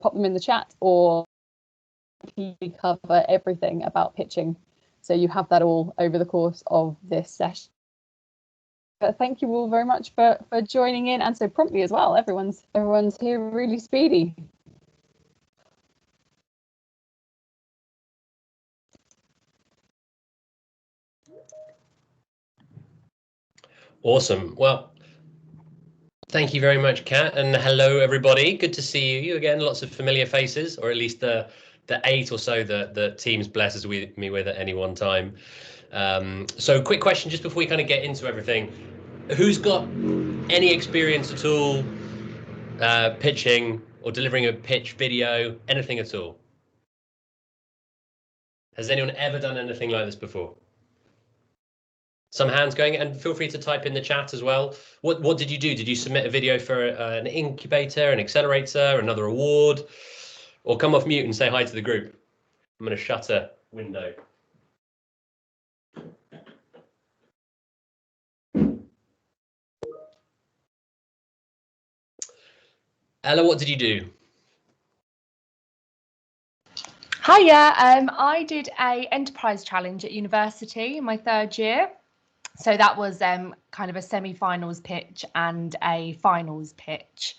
pop them in the chat, or we cover everything about pitching. So you have that all over the course of this session. But thank you all very much for joining in, and so promptly as well. Everyone's here really speedy. Awesome. Well, thank you very much, Kat, and hello everybody. Good to see you again. Lots of familiar faces, or at least the 8 or so that the Teams blesses me with at any one time. So quick question just before we kind of get into everything. Who's got any experience at all pitching or delivering a pitch video, anything at all? Has anyone ever done anything like this before? Some hands going, and feel free to type in the chat as well. What did you do? Did you submit a video for an incubator, an accelerator, another award? Or come off mute and say hi to the group. I'm going to shut a window. Ella, what did you do? Hiya, I did a enterprise challenge at university in my 3rd year. So that was kind of a semi-finals pitch and a finals pitch.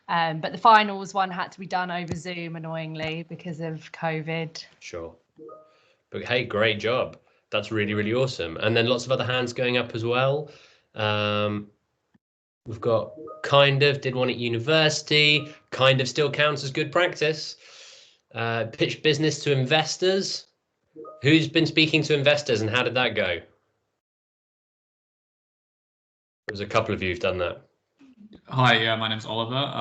But the finals one had to be done over Zoom, annoyingly, because of COVID. Sure. But hey, great job. That's really, really awesome. And then lots of other hands going up as well. We've got kind of did one at university, kind of still counts as good practice. Pitch business to investors. Who's been speaking to investors and how did that go? There's a couple of you who've done that. Hi, yeah, my name's Oliver.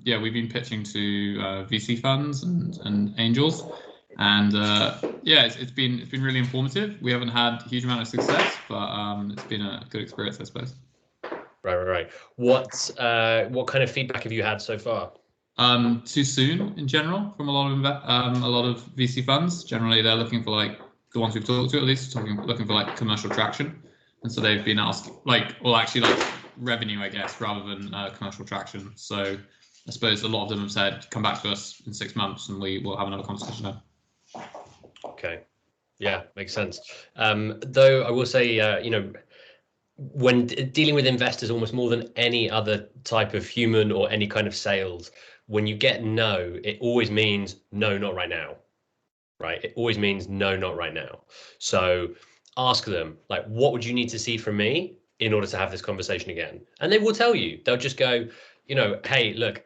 Yeah, we've been pitching to VC funds and angels, and yeah, it's been really informative. We haven't had a huge amount of success, but it's been a good experience, I suppose. Right. What kind of feedback have you had so far? Too soon in general from a lot of VC funds. Generally, they're looking for, like, the ones we've talked to, at least looking for like commercial traction, and so they've been asked actually revenue, I guess, rather than commercial traction. So I suppose a lot of them have said, come back to us in 6 months and we will have another conversation then. Okay. Yeah, makes sense. Though I will say, when dealing with investors, almost more than any other type of human or any kind of sales, when you get no, it always means no, not right now, right? It always means no, not right now. So ask them, like, what would you need to see from me in order to have this conversation again? And they will tell you. They'll just go, hey, look,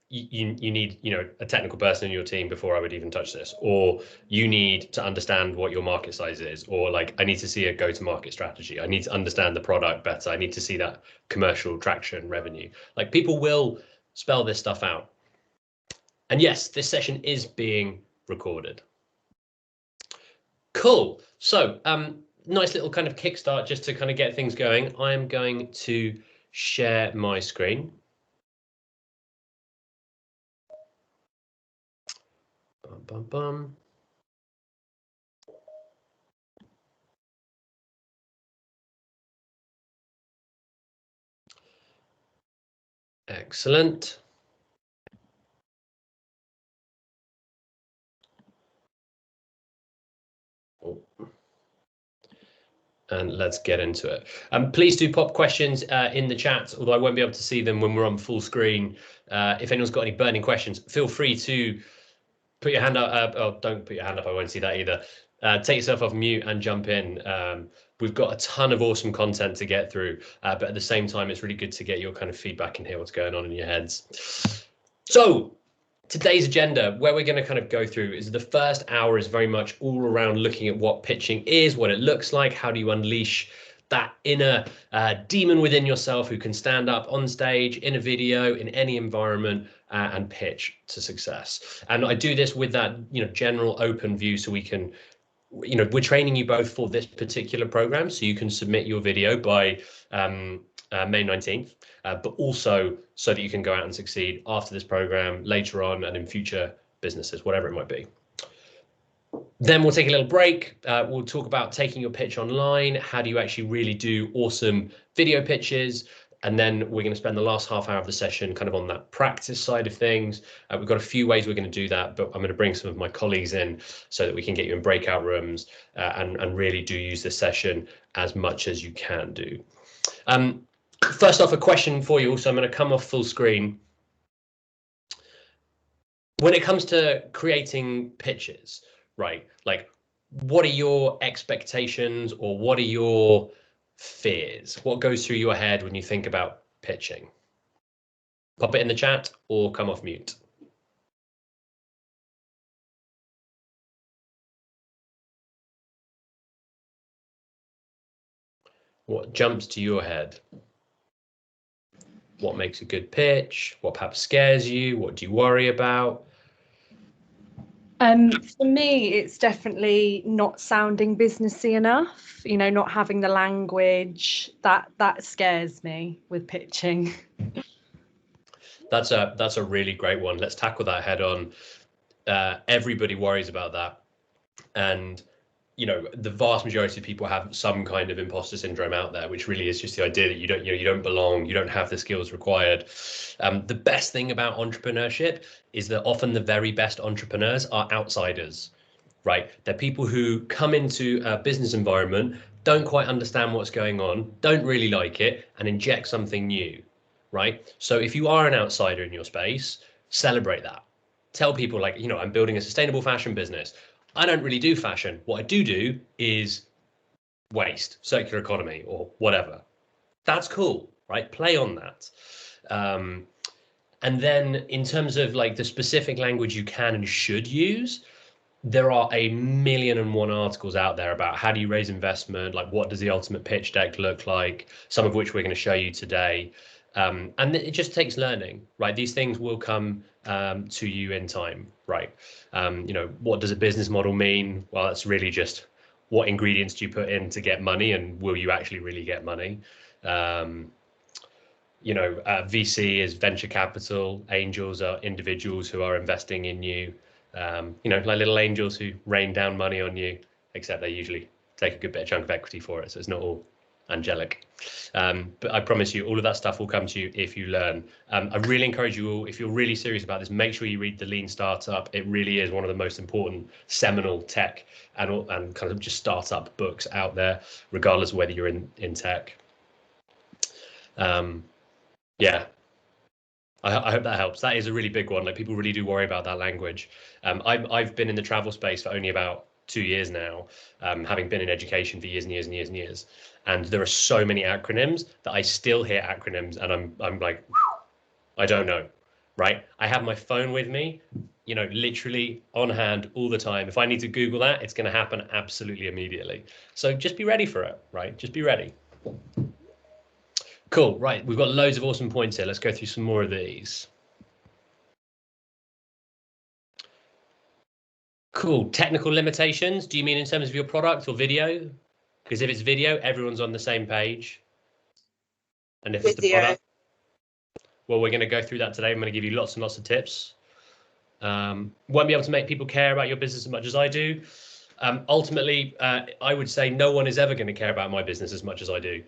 you need, a technical person in your team before I would even touch this, or you need to understand what your market size is, or like, I need to see a go-to-market strategy. I need to understand the product better. I need to see that commercial traction, revenue. Like, people will spell this stuff out. And yes, this session is being recorded. Cool. So, nice little kind of kickstart just to kind of get things going. I'm going to share my screen. Bum, bum, bum. Excellent. Oh. And let's get into it. Please do pop questions in the chat, although I won't be able to see them when we're on full screen. If anyone's got any burning questions, feel free to put your hand up. Oh, don't put your hand up, I won't see that either. Take yourself off mute and jump in. We've got a ton of awesome content to get through, but at the same time, it's really good to get your kind of feedback and hear what's going on in your heads. So today's agenda, where we're going to kind of go through, is the first hour is very much all around looking at what pitching is, what it looks like, how do you unleash that inner demon within yourself who can stand up on stage, in a video, in any environment, and pitch to success. And I do this with that, general open view, so we can, we're training you both for this particular program, so you can submit your video by May 19th, but also so that you can go out and succeed after this program, later on, and in future businesses, whatever it might be. Then we'll take a little break. We'll talk about taking your pitch online. How do you actually really do awesome video pitches? And then we're going to spend the last half hour of the session kind of on that practice side of things. We've got a few ways we're going to do that, but I'm going to bring some of my colleagues in so that we can get you in breakout rooms and really do use this session as much as you can do. First off, a question for you. Also, I'm going to come off full screen. When it comes to creating pitches, right? Like, what are your expectations or what are your fears? What goes through your head when you think about pitching? Pop it in the chat or come off mute. What jumps to your head? What makes a good pitch? What perhaps scares you? What do you worry about? For me, it's definitely not sounding businessy enough, you know, not having the language that scares me with pitching. That's a really great one. Let's tackle that head on. Everybody worries about that. And you know, the vast majority of people have some kind of imposter syndrome out there, which really is just the idea that you don't belong, you don't have the skills required. The best thing about entrepreneurship is that often the very best entrepreneurs are outsiders, right? They're people who come into a business environment, don't quite understand what's going on, don't really like it, and inject something new, right? So if you are an outsider in your space, celebrate that. Tell people, like, you know, I'm building a sustainable fashion business. I don't really do fashion. What I do is waste, circular economy, or whatever. That's cool, right? Play on that. And then in terms of like the specific language you can and should use, there are a million and one articles out there about how do you raise investment, like what does the ultimate pitch deck look like, some of which we're going to show you today. And it just takes learning, right? These things will come to you in time, right? You know, what does a business model mean? Well, it's really just what ingredients do you put in to get money, and will you actually really get money? You know, VC is venture capital. Angels are individuals who are investing in you. You know, like little angels who rain down money on you, except they usually take a good bit of chunk of equity for it. So it's not all angelic. But I promise you, all of that stuff will come to you if you learn. I really encourage you all, if you're really serious about this, make sure you read the Lean Startup. It really is one of the most important seminal tech and kind of just startup books out there, regardless of whether you're in tech. Yeah. I hope that helps. That is a really big one. Like, people really do worry about that language. I've been in the travel space for only about 2 years now, having been in education for years and years and years and years. And there are so many acronyms that I still hear acronyms, and I'm like, I don't know, right? I have my phone with me, you know, literally on hand all the time. If I need to Google that, it's going to happen absolutely immediately. So just be ready for it, right? Just be ready. Cool, right, we've got loads of awesome points here. Let's go through some more of these. Cool, technical limitations. Do you mean in terms of your product or video? Because if it's video, everyone's on the same page. And if it's the product, well, we're going to go through that today. I'm going to give you lots and lots of tips. Won't be able to make people care about your business as much as I do. Ultimately, I would say no one is ever going to care about my business as much as I do.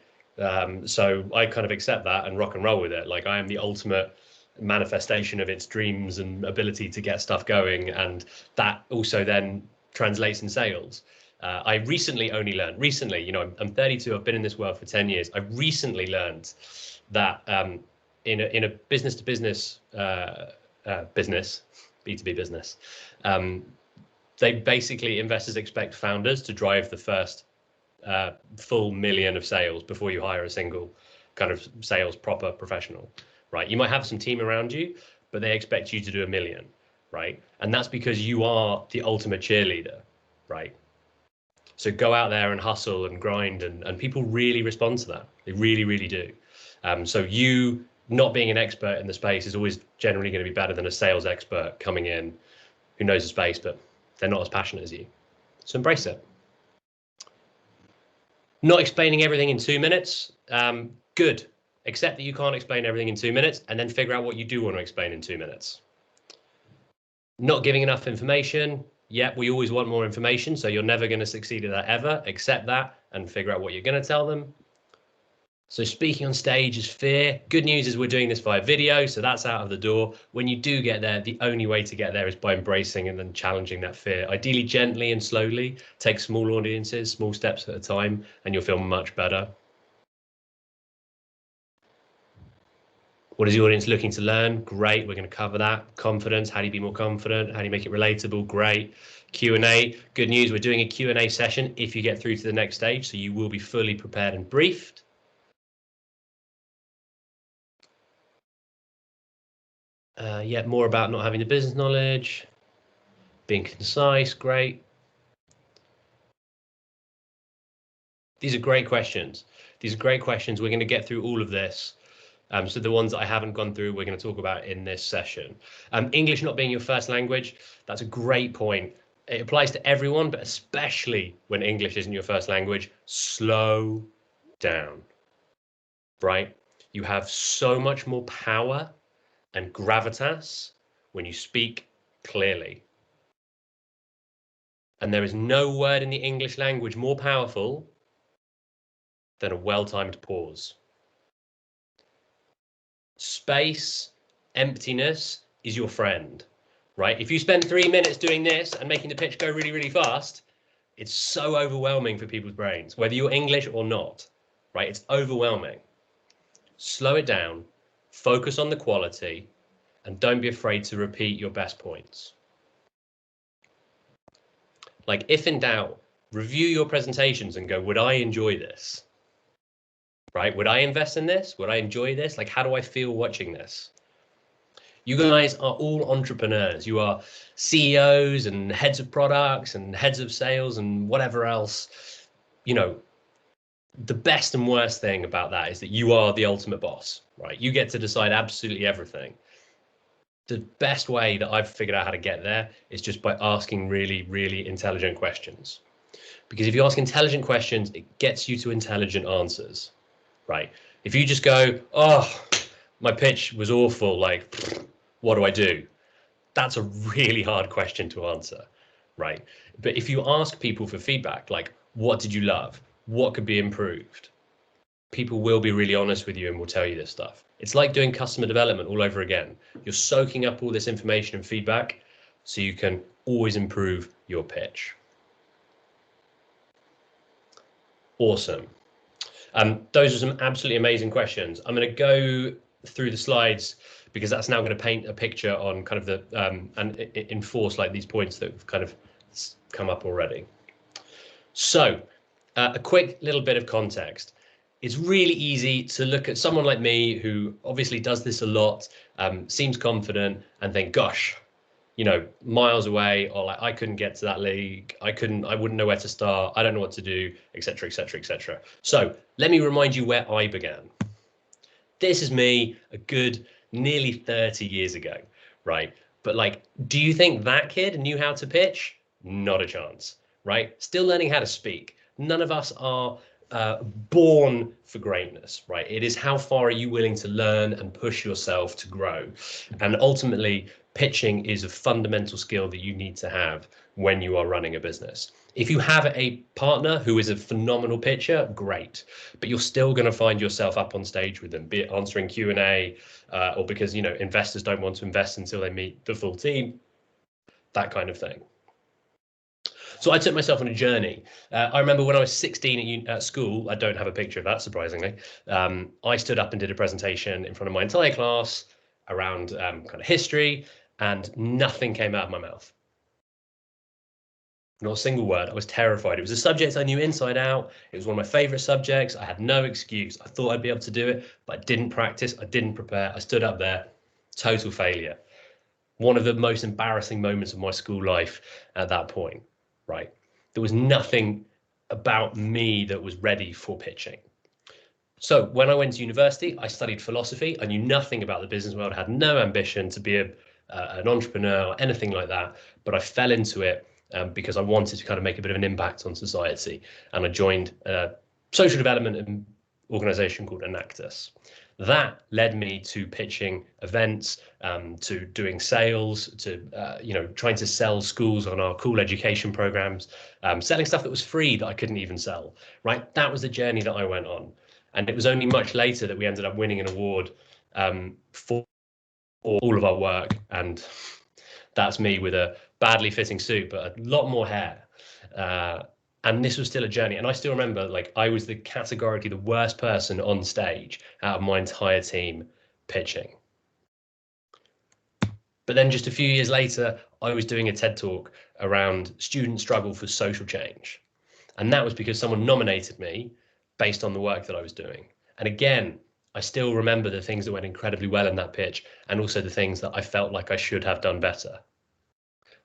So I kind of accept that and rock and roll with it. Like, I am the ultimate manifestation of its dreams and ability to get stuff going, and that also then translates in sales. I recently learned, you know, I'm 32, I've been in this world for 10 years. I recently learned that in a business to business business, B2B business, they basically, investors expect founders to drive the first full million of sales before you hire a single kind of sales proper professional, right? You might have some team around you, but they expect you to do 1 million, right? And that's because you are the ultimate cheerleader, right? So go out there and hustle and grind, and people really respond to that. They really, really do. So you not being an expert in the space is always generally going to be better than a sales expert coming in who knows the space, but they're not as passionate as you. So embrace it. Not explaining everything in 2 minutes, good. Accept that you can't explain everything in 2 minutes, and then figure out what you do want to explain in 2 minutes. Not giving enough information. Yep, we always want more information, so you're never going to succeed at that ever. Accept that and figure out what you're going to tell them. So speaking on stage is fear. Good news is we're doing this via video, so that's out of the door. When you do get there, the only way to get there is by embracing and then challenging that fear. Ideally gently and slowly. Take small audiences, small steps at a time, and you'll feel much better. What is the audience looking to learn? Great, we're going to cover that. Confidence, how do you be more confident? How do you make it relatable? Great. Q&A, good news, we're doing a Q&A session if you get through to the next stage, so you will be fully prepared and briefed. Yeah, more about not having the business knowledge, being concise, great. These are great questions. These are great questions. We're going to get through all of this. So the ones that I haven't gone through, we're going to talk about in this session. English not being your first language, that's a great point. It applies to everyone, but especially when English isn't your first language. Slow down, right? You have so much more power and gravitas when you speak clearly. And there is no word in the English language more powerful than a well-timed pause. Space, emptiness is your friend, right? If you spend 3 minutes doing this and making the pitch go really, really fast, it's so overwhelming for people's brains, whether you're English or not, right? It's overwhelming. Slow it down, focus on the quality, and don't be afraid to repeat your best points. Like, if in doubt, review your presentations and go, would I enjoy this? Right? Would I invest in this? Would I enjoy this? Like, how do I feel watching this? You guys are all entrepreneurs. You are CEOs and heads of products and heads of sales and whatever else. You know, the best and worst thing about that is that you are the ultimate boss, right? You get to decide absolutely everything. The best way that I've figured out how to get there is just by asking really, really intelligent questions. Because if you ask intelligent questions, it gets you to intelligent answers. Right? If you just go, oh, my pitch was awful, like, what do I do? That's a really hard question to answer, right? But if you ask people for feedback, like, what did you love? What could be improved? People will be really honest with you and will tell you this stuff. It's like doing customer development all over again. You're soaking up all this information and feedback so you can always improve your pitch. Awesome. Those are some absolutely amazing questions. I'm going to go through the slides because that's now going to paint a picture on kind of the and enforce like these points that have kind of come up already. So a quick little bit of context. It's really easy to look at someone like me who obviously does this a lot, seems confident, and think, gosh, you know, miles away, or like, I couldn't get to that league. I wouldn't know where to start. I don't know what to do, etc., etc., etc. So let me remind you where I began. This is me a good nearly 30 years ago, right? But like, do you think that kid knew how to pitch? Not a chance, right? Still learning how to speak. None of us are born for greatness, right? It is how far are you willing to learn and push yourself to grow? And ultimately, pitching is a fundamental skill that you need to have when you are running a business. If you have a partner who is a phenomenal pitcher, great, but you're still going to find yourself up on stage with them, be it answering Q&A or because, you know, investors don't want to invest until they meet the full team, that kind of thing. So I took myself on a journey. I remember when I was 16 at school, I don't have a picture of that, surprisingly. I stood up and did a presentation in front of my entire class around kind of history, and nothing came out of my mouth. Not a single word. I was terrified. It was a subject I knew inside out. It was one of my favorite subjects. I had no excuse. I thought I'd be able to do it, but I didn't practice. I didn't prepare. I stood up there, total failure. One of the most embarrassing moments of my school life at that point. Right. There was nothing about me that was ready for pitching. So when I went to university, I studied philosophy. I knew nothing about the business world, had no ambition to be an entrepreneur or anything like that. But I fell into it because I wanted to kind of make a bit of an impact on society. And I joined a social development organization called Enactus. That led me to pitching events, to doing sales, to trying to sell schools on our cool education programs, selling stuff that was free that I couldn't even sell. Right, that was the journey that I went on, And it was only much later that we ended up winning an award for all of our work. And that's me with a badly fitting suit, but a lot more hair. And this was still a journey. And I still remember, like, I was categorically the worst person on stage out of my entire team pitching. But then just a few years later, I was doing a TED talk around student struggle for social change. And that was because someone nominated me based on the work that I was doing. And again, I still remember the things that went incredibly well in that pitch, and also the things that I felt like I should have done better.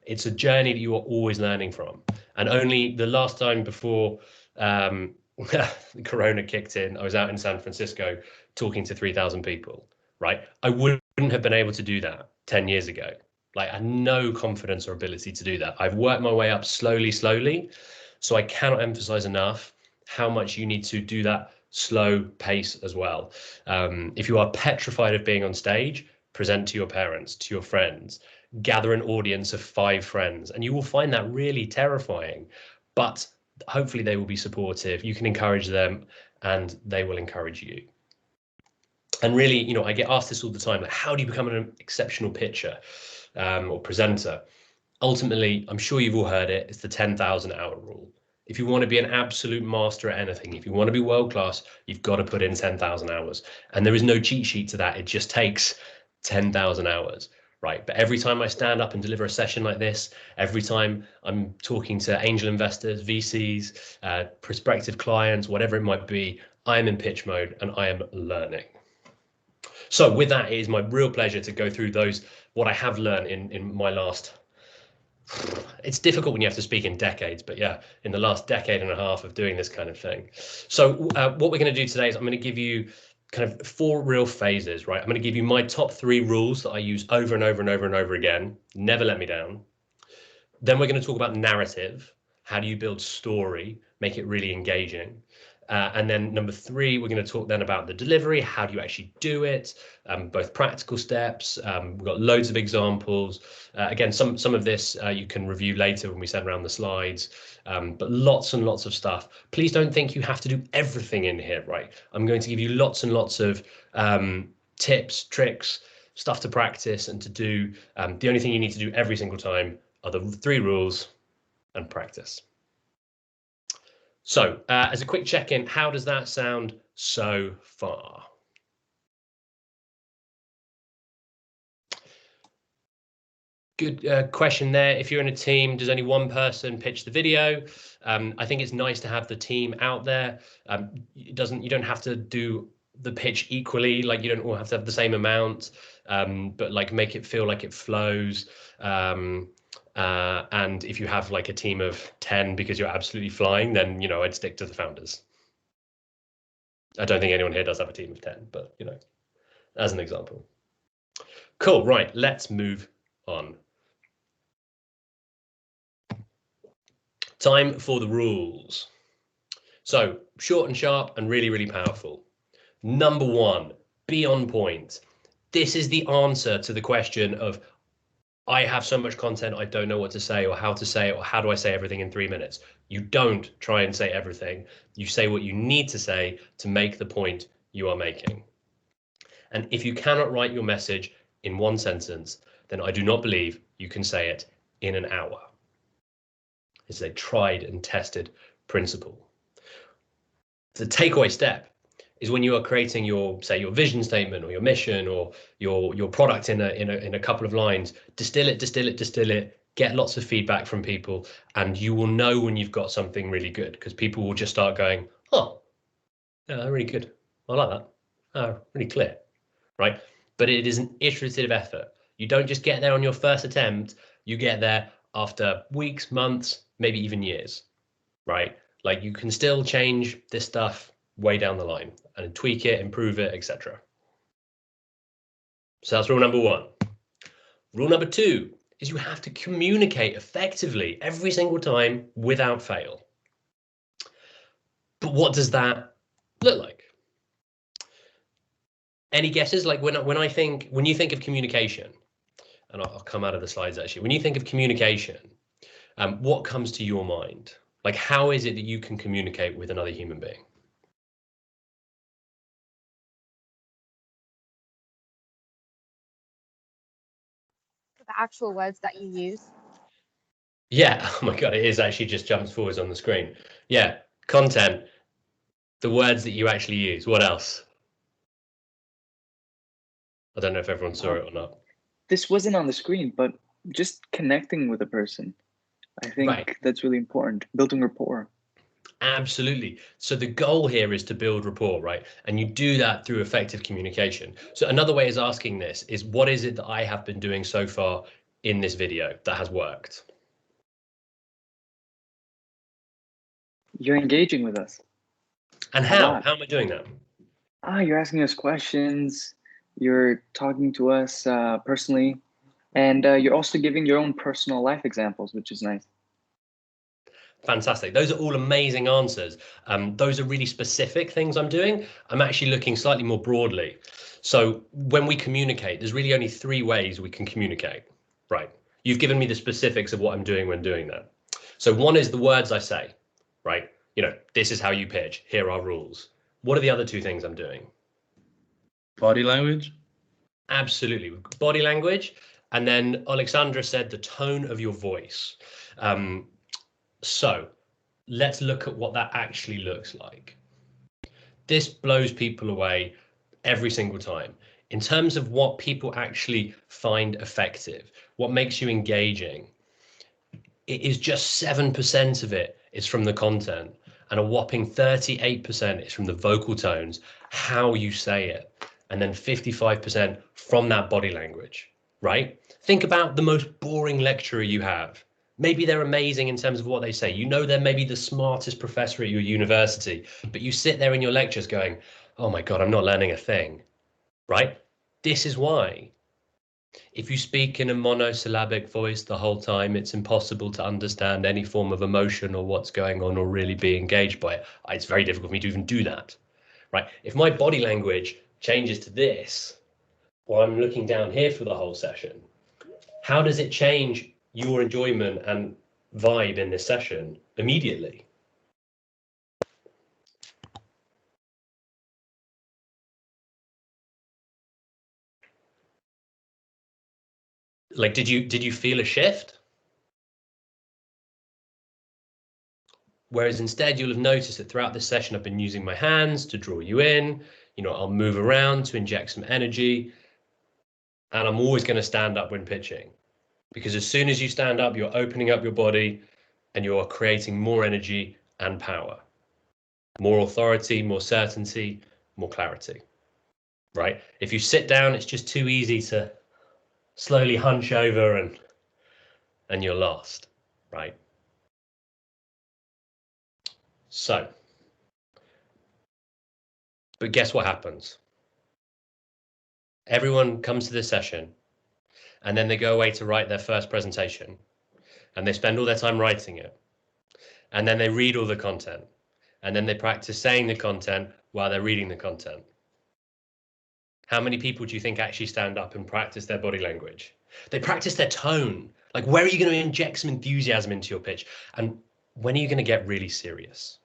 It's a journey that you are always learning from. And only the last time before Corona kicked in, I was out in San Francisco talking to 3,000 people, right? I wouldn't have been able to do that 10 years ago. Like, I had no confidence or ability to do that. I've worked my way up slowly. So I cannot emphasize enough how much you need to do that slow pace as well. If you are petrified of being on stage, present to your parents, to your friends, gather an audience of 5 friends, and you will find that really terrifying, but hopefully they will be supportive. You can encourage them and they will encourage you. And really, you know, I get asked this all the time, like, how do you become an exceptional pitcher or presenter? Ultimately, I'm sure you've all heard it, it's the 10,000 hour rule. If you want to be an absolute master at anything, if you want to be world class, you've got to put in 10,000 hours. And there is no cheat sheet to that. It just takes 10,000 hours, right? But every time I stand up and deliver a session like this, every time I'm talking to angel investors, VCs, prospective clients, whatever it might be, I am in pitch mode and I am learning. So with that, it is my real pleasure to go through what I have learned in my last, it's difficult when you have to speak in decades, but yeah, in the last decade and a half of doing this kind of thing. So what we're going to do today is I'm going to give you kind of 4 real phases, right? I'm going to give you my top 3 rules that I use over and over and over and over again. Never let me down. Then we're going to talk about narrative. How do you build story, make it really engaging? And then number 3, we're going to talk then about the delivery. How do you actually do it? Both practical steps. We've got loads of examples. Again, some of this you can review later when we send around the slides, but lots and lots of stuff. Please don't think you have to do everything in here, right? I'm going to give you lots and lots of tips, tricks, stuff to practice and to do. The only thing you need to do every single time are the 3 rules and practice. So as a quick check-in, how does that sound so far? Good question there. If you're in a team, does only one person pitch the video? I think it's nice to have the team out there. You don't have to do the pitch equally, like you don't all have to have the same amount, but like make it feel like it flows. And if you have like a team of 10 because you're absolutely flying, then, you know, I'd stick to the founders. I don't think anyone here does have a team of 10, but, you know, as an example. Cool, right, let's move on. Time for the rules. So short and sharp and really, really powerful. Number 1, be on point. This is the answer to the question of, I have so much content, I don't know what to say or how to say it, or how do I say everything in 3 minutes? You don't try and say everything. You say what you need to say to make the point you are making. And if you cannot write your message in 1 sentence, then I do not believe you can say it in an hour. It's a tried and tested principle. The takeaway step is when you are creating your vision statement or your mission or your product in a couple of lines, distill it, get lots of feedback from people, and you will know when you've got something really good, because people will just start going, oh, yeah, really good. I like that. Oh, really clear, right? But it is an iterative effort. You don't just get there on your first attempt, you get there after weeks, months, maybe even years, right? Like, you can still change this stuff way down the line and tweak it, improve it, etc. So that's rule number 1. Rule number 2 is you have to communicate effectively every single time without fail. But what does that look like? Any guesses? Like when you think of communication, and I'll come out of the slides actually. When you think of communication, what comes to your mind? Like, how is it that you can communicate with another human being? the actual words that you use? Yeah. Oh my God, it is actually just jumps forwards on the screen. Yeah. Content, the words that you actually use. What else? I don't know if everyone saw it or not. This wasn't on the screen, but just connecting with a person. I think Right. that's really important. Building rapport. Absolutely. So the goal here is to build rapport, right? And you do that through effective communication. So another way is asking this is, what is it that I have been doing so far in this video that has worked? You're engaging with us. And A how? lot. How am I doing that? You're asking us questions. You're talking to us personally. And you're also giving your own personal life examples, which is nice. Fantastic. Those are all amazing answers. Those are really specific things I'm doing. I'm actually looking slightly more broadly. So when we communicate, there's really only 3 ways we can communicate, right? You've given me the specifics of what I'm doing when doing that. So one is the words I say, right? You know, this is how you pitch. Here are rules. What are the other 2 things I'm doing? Body language. Absolutely. Body language. And then Alexandra said the tone of your voice. So let's look at what that actually looks like. This blows people away every single time. In terms of what people actually find effective, what makes you engaging, it is just 7% of it is from the content, and a whopping 38% is from the vocal tones, how you say it, and then 55% from that body language, right? Think about the most boring lecturer you have. Maybe they're amazing in terms of what they say. You know, they're maybe the smartest professor at your university, but you sit there in your lectures going, oh my God, I'm not learning a thing, right? This is why. If you speak in a monosyllabic voice the whole time, it's impossible to understand any form of emotion or what's going on or really be engaged by it. It's very difficult for me to even do that, right? If my body language changes to this, or I'm looking down here for the whole session, how does it change your enjoyment and vibe in this session immediately? Like, did you feel a shift? Whereas instead, you'll have noticed that throughout this session, I've been using my hands to draw you in. You know, I'll move around to inject some energy. And I'm always going to stand up when pitching, because as soon as you stand up, you're opening up your body and you're creating more energy and power, more authority, more certainty, more clarity, right? If you sit down, it's just too easy to slowly hunch over and you're lost, right? So, but guess what happens? Everyone comes to this session and then they go away to write their first presentation and they spend all their time writing it. And then they read all the content and then they practice saying the content while they're reading the content. How many people do you think actually stand up and practice their body language? They practice their tone. Like, where are you going to inject some enthusiasm into your pitch? And when are you going to get really serious?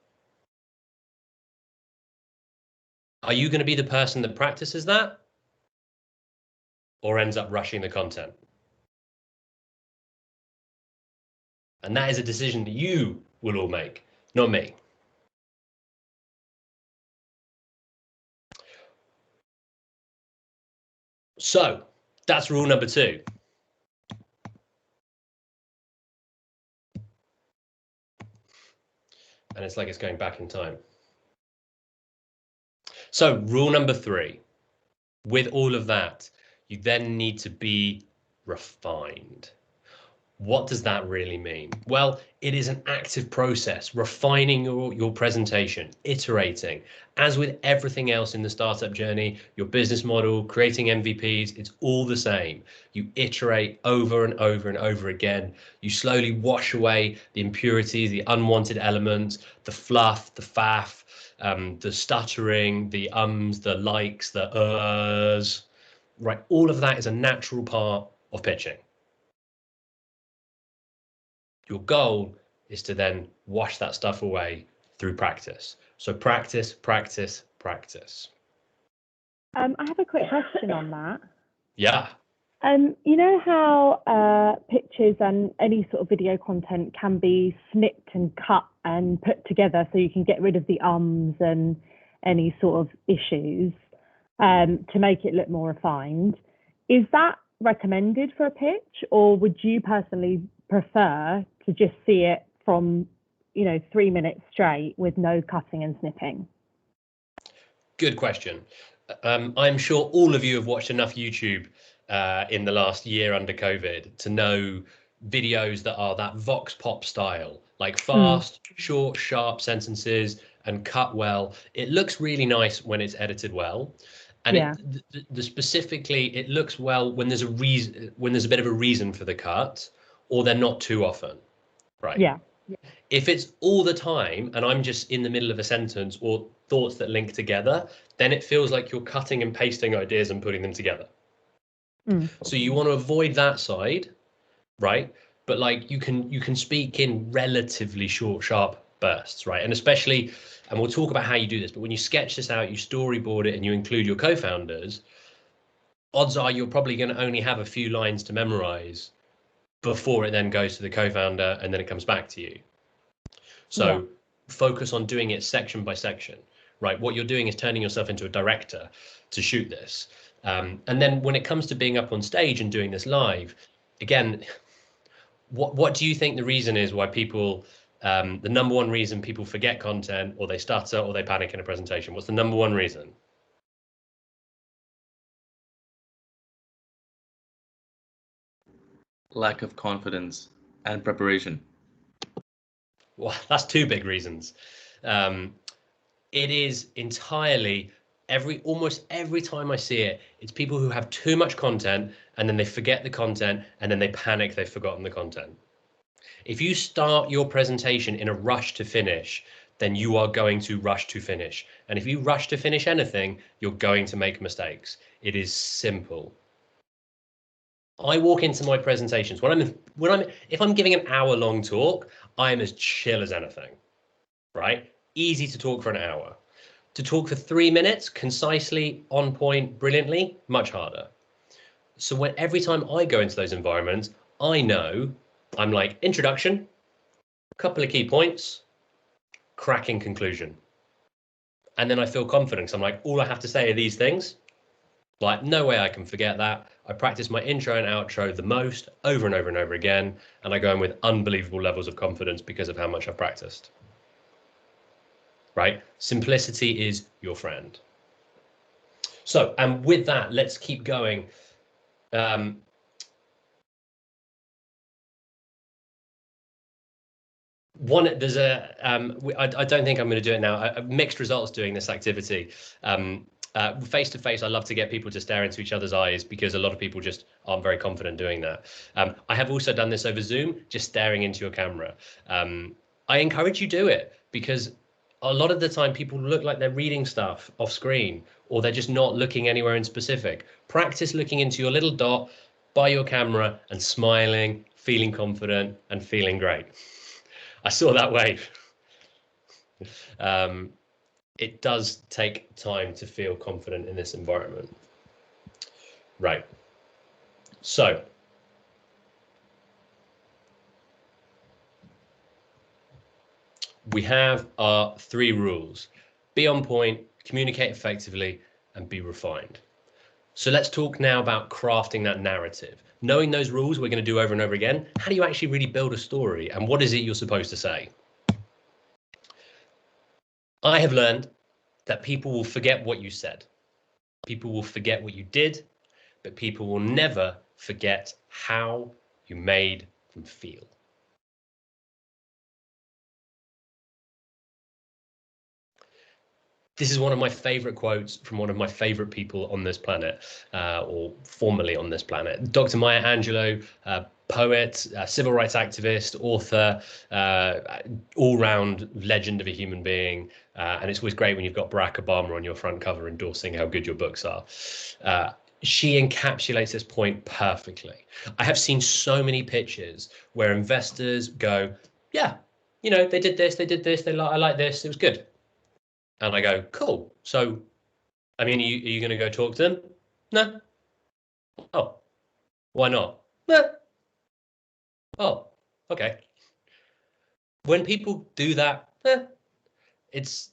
Are you going to be the person that practices that or ends up rushing the content? And that is a decision that you will all make, not me. So that's rule number 2. And it's like it's going back in time. So rule number 3, with all of that, you then need to be refined. What does that really mean? Well, it is an active process, refining your presentation, iterating. As with everything else in the startup journey, your business model, creating MVPs, it's all the same. You iterate over and over and over again. You slowly wash away the impurities, the unwanted elements, the fluff, the faff, the stuttering, the ums, the likes, the uhs, right? All of that is a natural part of pitching. Your goal is to then wash that stuff away through practice. So practice, practice, practice. I have a quick question on that. Yeah. You know how pictures and any sort of video content can be snipped and cut and put together so you can get rid of the ums and any sort of issues to make it look more refined. Is that recommended for a pitch, or would you personally prefer to just see it from, 3 minutes straight with no cutting and snipping? Good question. I'm sure all of you have watched enough YouTube in the last year under COVID to know videos that are that vox pop style, like fast, short, sharp sentences and cut well. It looks really nice when it's edited well. And Yeah. specifically, it looks well when there's a reason, when there's a bit of a reason for the cut, or they're not too often, right? Yeah. If it's all the time and I'm just in the middle of a sentence or thoughts that link together, then it feels like you're cutting and pasting ideas and putting them together. So you want to avoid that side, right? But like you can speak in relatively short, sharp bursts, right? And especially, and we'll talk about how you do this, but when you sketch this out, you storyboard it and you include your co-founders, odds are you're probably going to only have a few lines to memorize before it then goes to the co-founder and then it comes back to you. So focus on doing it section by section, right? What you're doing is turning yourself into a director to shoot this. And then when it comes to being up on stage and doing this live, again, what do you think the reason is why people, the number one reason people forget content or they stutter or they panic in a presentation? What's the number one reason? Lack of confidence and preparation. Well, that's two big reasons. It is entirely almost every time I see it, it's people who have too much content and then they forget the content and then they panic they've forgotten the content. If you start your presentation in a rush to finish, then you are going to rush to finish. And if you rush to finish anything, you're going to make mistakes. It is simple. I walk into my presentations if I'm giving an hour-long talk, I am as chill as anything, right? Easy to talk for an hour. To talk for 3 minutes, concisely, on point, brilliantly, much harder. So every time I go into those environments, I know I'm like introduction, a couple of key points, cracking conclusion. And then I feel confident. I'm like, all I have to say are these things. Like, no way I can forget that. I practice my intro and outro the most over and over and over again. And I go in with unbelievable levels of confidence because of how much I've practiced. Right? Simplicity is your friend. So, and with that, let's keep going. There's a, I don't think I'm going to do it now. Mixed results doing this activity. Face to face, I love to get people to stare into each other's eyes because a lot of people just aren't very confident doing that. I have also done this over Zoom, just staring into your camera. I encourage you do it because a lot of the time people look like they're reading stuff off screen or they're just not looking anywhere in specific. Practice looking into your little dot by your camera and smiling, feeling confident and feeling great. I saw that wave. It does take time to feel confident in this environment. Right. So we have our 3 rules. Be on point, communicate effectively, and be refined. So let's talk now about crafting that narrative. Knowing those rules we're going to do over and over again, how do you actually really build a story and what is it you're supposed to say? I have learned that people will forget what you said. People will forget what you did, but people will never forget how you made them feel. This is one of my favorite quotes from one of my favorite people on this planet, or formerly on this planet. Dr. Maya Angelou, poet, civil rights activist, author, all-round legend of a human being. And it's always great when you've got Barack Obama on your front cover endorsing how good your books are. She encapsulates this point perfectly. I have seen so many pitches where investors go, yeah, they did this, I like this, it was good. And I go, cool. So, I mean, are you going to go talk to them? No. Oh, Why not? Eh. Oh, okay. When people do that, it's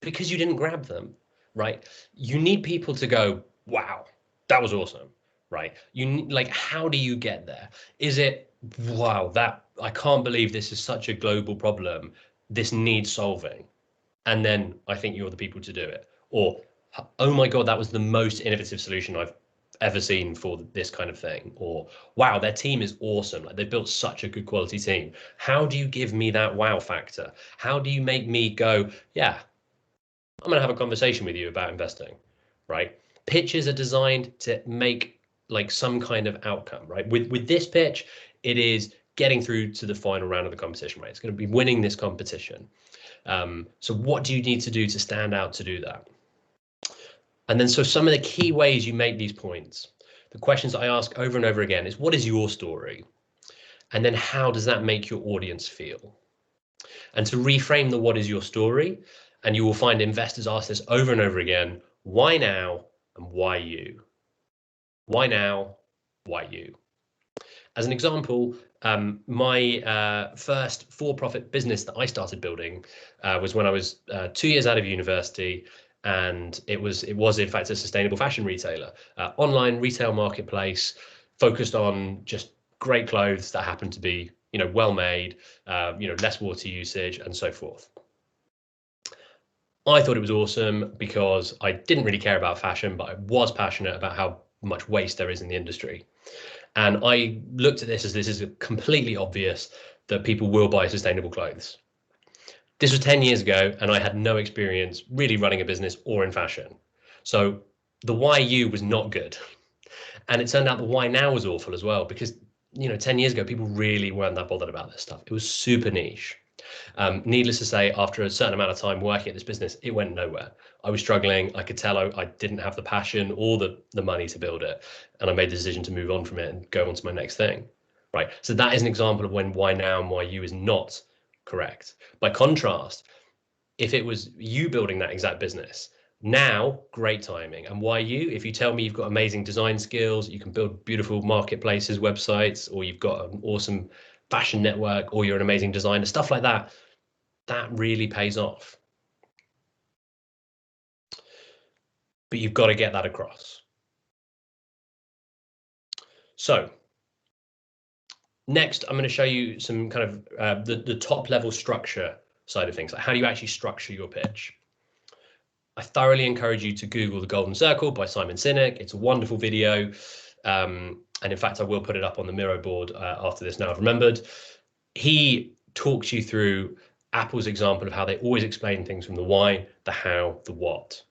because you didn't grab them, right? You need people to go, wow, that was awesome, right? Like, how do you get there? Is it, wow, that I can't believe this is such a global problem. This needs solving. And then I think you're the people to do it. Or, oh my God, that was the most innovative solution I've ever seen for this kind of thing. Or, wow, their team is awesome. Like, they built such a good quality team. How do you give me that wow factor? How do you make me go, yeah, I'm going to have a conversation with you about investing, right? Pitches are designed to make like some kind of outcome, right? With this pitch, it is getting through to the final round of the competition, right? It's going to be winning this competition. So what do you need to do to stand out to do that? And then so some of the key ways you make these points, the questions I ask over and over again is, what is your story? And then how does that make your audience feel? And to reframe the what is your story, and you will find investors ask this over and over again, why now and why you? Why now? Why you? As an example, my first for-profit business that I started building was when I was 2 years out of university, and it was in fact a sustainable fashion retailer, online retail marketplace focused on just great clothes that happen to be well made, less water usage and so forth. I thought it was awesome because I didn't really care about fashion, but I was passionate about how much waste there is in the industry. And I looked at this as this is completely obvious that people will buy sustainable clothes. This was 10 years ago, and I had no experience really running a business or in fashion. So the why you was not good. And it turned out the why now was awful as well, because 10 years ago, people really weren't that bothered about this stuff. It was super niche. Needless to say, after a certain amount of time working at this business, it went nowhere. I was struggling. I could tell I didn't have the passion or the money to build it. And I made the decision to move on from it and go on to my next thing. Right. So that is an example of when why now and why you is not correct. By contrast, if it was you building that exact business, now, great timing. And why you? If you tell me you've got amazing design skills, you can build beautiful marketplaces, websites, or you've got an awesome fashion network, or you're an amazing designer, stuff like that, that really pays off. But you've got to get that across. So next, I'm going to show you some kind of the top level structure side of things. Like, how do you actually structure your pitch? I thoroughly encourage you to Google The Golden Circle by Simon Sinek. It's a wonderful video. And in fact, I will put it up on the Miro board after this now I've remembered. He talks you through Apple's example of how they always explain things from the why, the how, the what.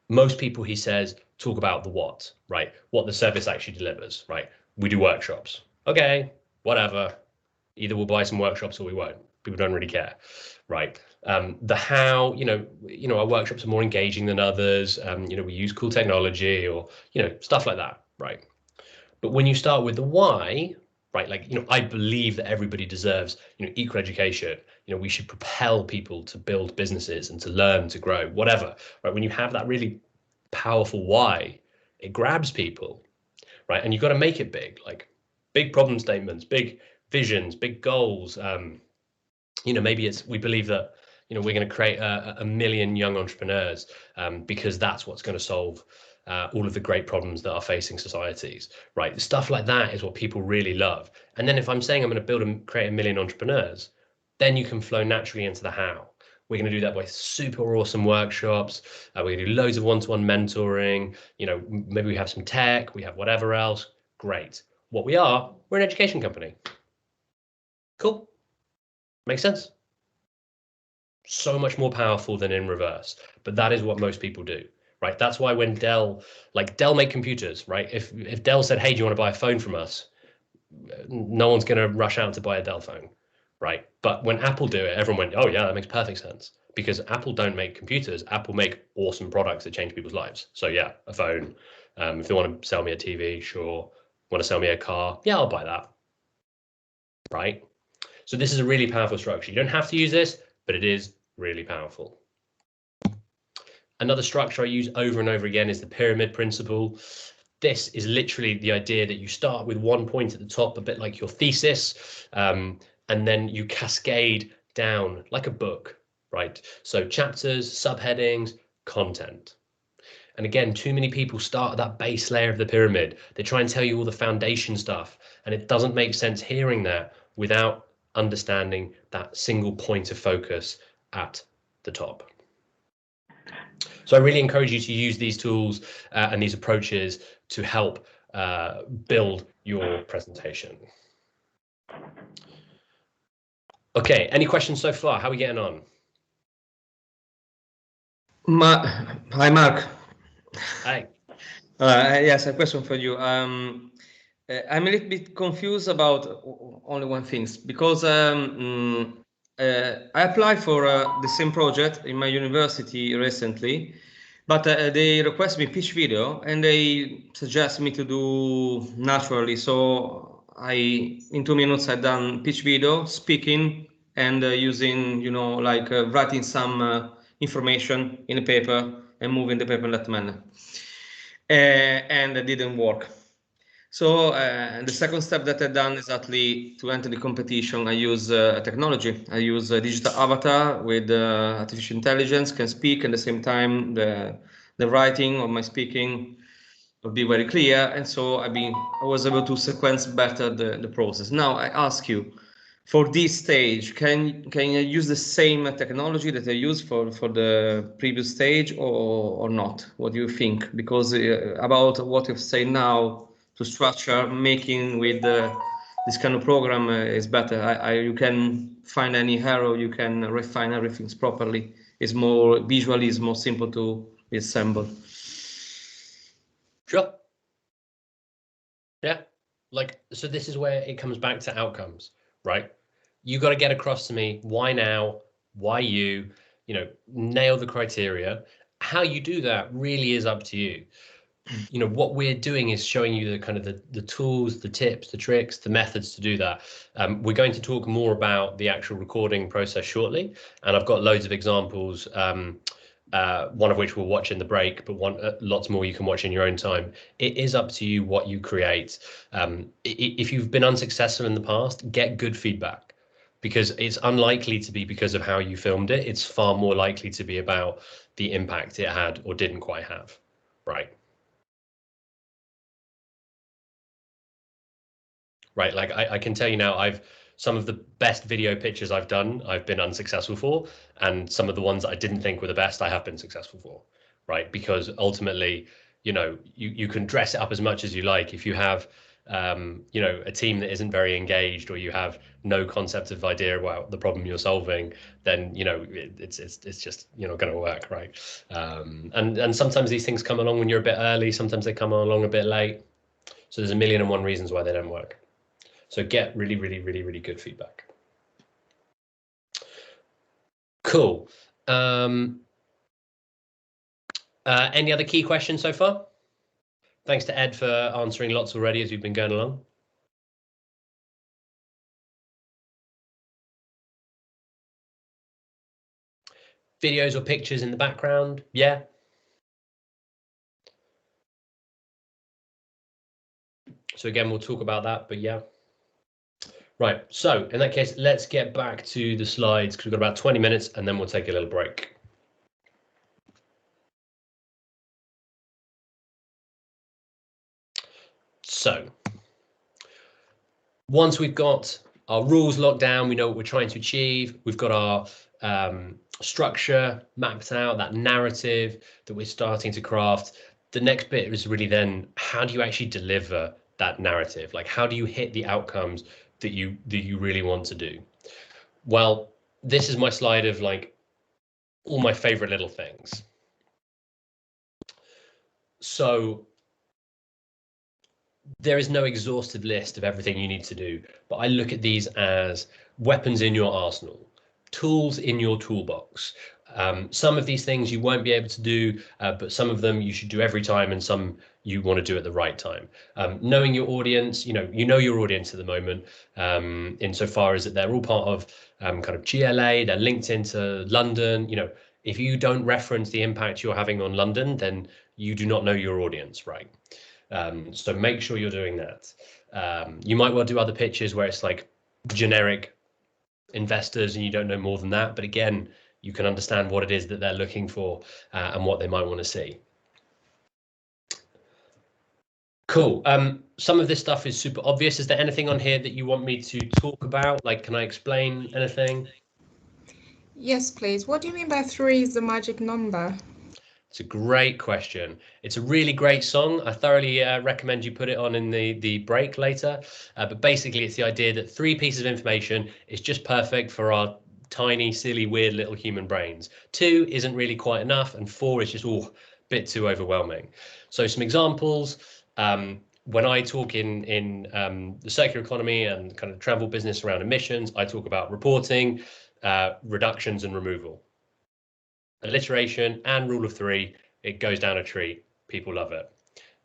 Most people, he says, talk about the what, right? What the service actually delivers, right? We do workshops. Okay, whatever. Either we'll buy some workshops or we won't. People don't really care, right? The how, our workshops are more engaging than others. We use cool technology or, stuff like that, right? But when you start with the why, right, like, I believe that everybody deserves, equal education. We should propel people to build businesses and to learn, to grow, whatever, right? When you have that really powerful why, it grabs people, right? And you've got to make it big, like big problem statements, big visions, big goals. Maybe we believe that, we're going to create a million young entrepreneurs because that's what's going to solve all of the great problems that are facing societies, right? Stuff like that is what people really love. And then if I'm saying I'm going to build and create a million entrepreneurs, then you can flow naturally into the how. We're going to do that by super awesome workshops. We're going to do loads of one-to-one mentoring. Maybe we have some tech, we have whatever else. Great. What we are, we're an education company. Cool. Makes sense. So much more powerful than in reverse, but that is what most people do, right? That's why when Dell make computers, right? If Dell said, hey, do you want to buy a phone from us? No one's going to rush out to buy a Dell phone, right? But when Apple do it, everyone went, oh yeah, that makes perfect sense, because Apple don't make computers. Apple make awesome products that change people's lives. So yeah, a phone. If they want to sell me a TV, sure. Want to sell me a car? Yeah, I'll buy that, right? So this is a really powerful structure. You don't have to use this, but it is really powerful. Another structure I use over and over again is the pyramid principle. this is literally the idea that you start with one point at the top, a bit like your thesis, and then you cascade down like a book, right? So chapters, subheadings, content. And again, too many people start at that base layer of the pyramid. They try and tell you all the foundation stuff, and it doesn't make sense hearing that without understanding that single point of focus at the top. So I really encourage you to use these tools and these approaches to help build your presentation. Okay, any questions so far? How are we getting on? Hi, Mark. Hi. Yes, a question for you. I'm a little bit confused about only one thing, because I applied for the same project in my university recently, but they request me pitch video and they suggest me to do naturally. So in 2 minutes, I done pitch video, speaking, and using, like writing some information in the paper and moving the paper in that manner. And it didn't work. So the second step that I've done is actually to enter the competition. I use technology. I use a digital avatar with artificial intelligence, can speak, and at the same time the writing of my speaking will be very clear. And so I was able to sequence better the process. Now I ask you, for this stage, can you use the same technology that I used for the previous stage or not? What do you think? Because about what you've said now, to structure making with this kind of program is better. You can find any error, you can refine everything properly. It's more visually, it's more simple to assemble. Sure. Yeah. So this is where it comes back to outcomes, right? You got to get across to me why now, why you, nail the criteria. How you do that really is up to you. What we're doing is showing you the kind of the tools, the tips, the tricks, the methods to do that. We're going to talk more about the actual recording process shortly, and I've got loads of examples. One of which we'll watch in the break, but lots more you can watch in your own time. It is up to you what you create. If you've been unsuccessful in the past, get good feedback, because it's unlikely to be because of how you filmed it. It's far more likely to be about the impact it had or didn't quite have, right? Right, like I can tell you now, some of the best video pitches I've done, I've been unsuccessful for, and some of the ones I didn't think were the best, I have been successful for, right? Because ultimately, you can dress it up as much as you like. If you have, a team that isn't very engaged, or you have no concept of idea about the problem you're solving, then it's just not going to work, right? And sometimes these things come along when you're a bit early. Sometimes they come along a bit late. So there's a million and one reasons why they don't work. So get really, really, really, really good feedback. Cool. Any other key questions so far? Thanks to Ed for answering lots already as we've been going along. Videos or pictures in the background? Yeah. So again, we'll talk about that, but yeah. Right, so in that case, let's get back to the slides, because we've got about 20 minutes and then we'll take a little break. So once we've got our rules locked down, we know what we're trying to achieve, we've got our structure mapped out, that narrative that we're starting to craft, the next bit is really then, how do you actually deliver that narrative? Like, how do you hit the outcomes that you really want to do? Well, this is my slide of like all my favorite little things. So there is no exhaustive list of everything you need to do, but I look at these as weapons in your arsenal, tools in your toolbox. Some of these things you won't be able to do, but some of them you should do every time, and some you want to do at the right time. Knowing your audience, you know your audience at the moment, insofar as that they're all part of kind of GLA, they're linked into London. If you don't reference the impact you're having on London, then you do not know your audience, right? So make sure you're doing that. You might well do other pitches where it's like generic investors and you don't know more than that. But again, you can understand what it is that they're looking for and what they might want to see. Cool. Some of this stuff is super obvious. Is there anything on here that you want me to talk about? Like, can I explain anything? Yes, please. What do you mean by 3 is the magic number? It's a great question. It's a really great song. I thoroughly recommend you put it on in the break later. But basically, it's the idea that 3 pieces of information is just perfect for our tiny, silly, weird little human brains. 2 isn't really quite enough, and 4 is just a bit too overwhelming. So some examples. When I talk in the circular economy and kind of travel business around emissions, I talk about reporting, reductions and removal. Alliteration and rule of 3, it goes down a tree. People love it.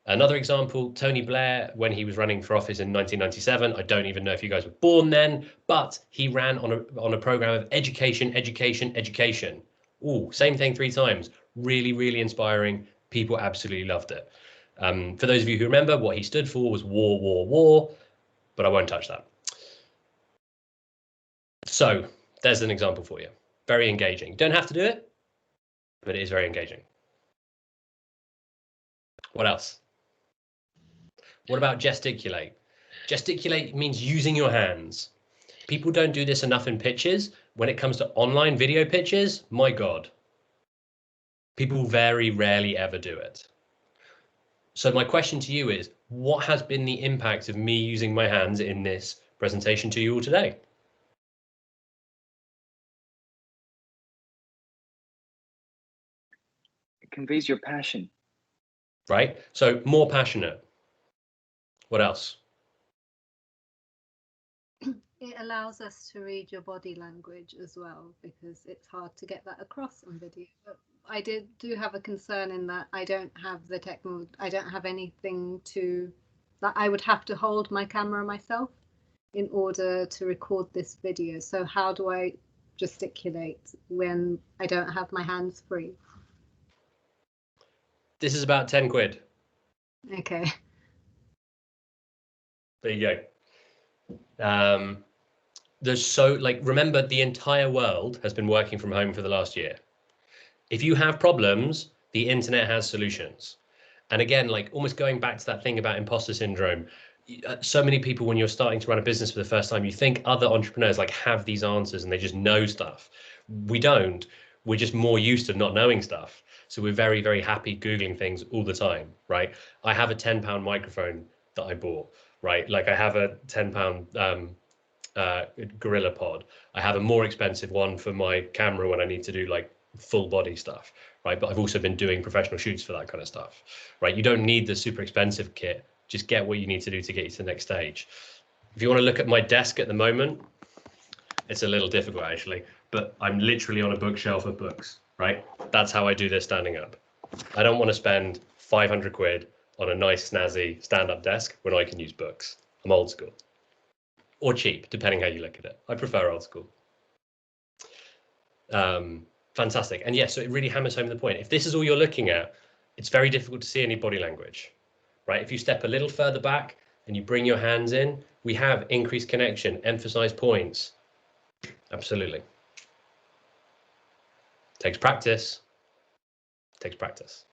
Another example, Tony Blair, when he was running for office in 1997, I don't even know if you guys were born then, but he ran on a program of education, education, education. Ooh, same thing 3 times. Really, really inspiring. People absolutely loved it. For those of you who remember, what he stood for was war, war, war, but I won't touch that. So there's an example for you. Very engaging. Don't have to do it, but it is very engaging. What else? What about gesticulate? Gesticulate means using your hands. People don't do this enough in pitches. When it comes to online video pitches, my God, people very rarely ever do it. So my question to you is, what has been the impact of me using my hands in this presentation to you all today? It conveys your passion. Right? So more passionate. What else? It allows us to read your body language as well, because it's hard to get that across on video. But I do have a concern in that I don't have the technology. I don't have anything that I would have to hold my camera myself in order to record this video. So how do I gesticulate when I don't have my hands free? This is about 10 quid. Okay. There you go. There's remember, the entire world has been working from home for the last year. If you have problems, the internet has solutions. And again, like almost going back to that thing about imposter syndrome, so many people, when you're starting to run a business for the first time, you think other entrepreneurs like have these answers and they just know stuff. We don't. We're just more used to not knowing stuff. So we're very, very happy Googling things all the time, right? I have a £10 microphone that I bought, right? Like I have a £10 Gorilla Pod. I have a more expensive one for my camera when I need to do like full body stuff, right? But I've also been doing professional shoots for that kind of stuff, right? You don't need the super expensive kit. Just get what you need to do to get you to the next stage. If you want to look at my desk at the moment, it's a little difficult actually, but I'm literally on a bookshelf of books, right? That's how I do this standing up. I don't want to spend 500 quid on a nice snazzy stand-up desk when I can use books. I'm old school. Or cheap, depending how you look at it. I prefer old school. Fantastic. And yeah, so it really hammers home the point. If this is all you're looking at, it's very difficult to see any body language, right? If you step a little further back and you bring your hands in, we have increased connection, emphasized points. Absolutely. Takes practice. Takes practice.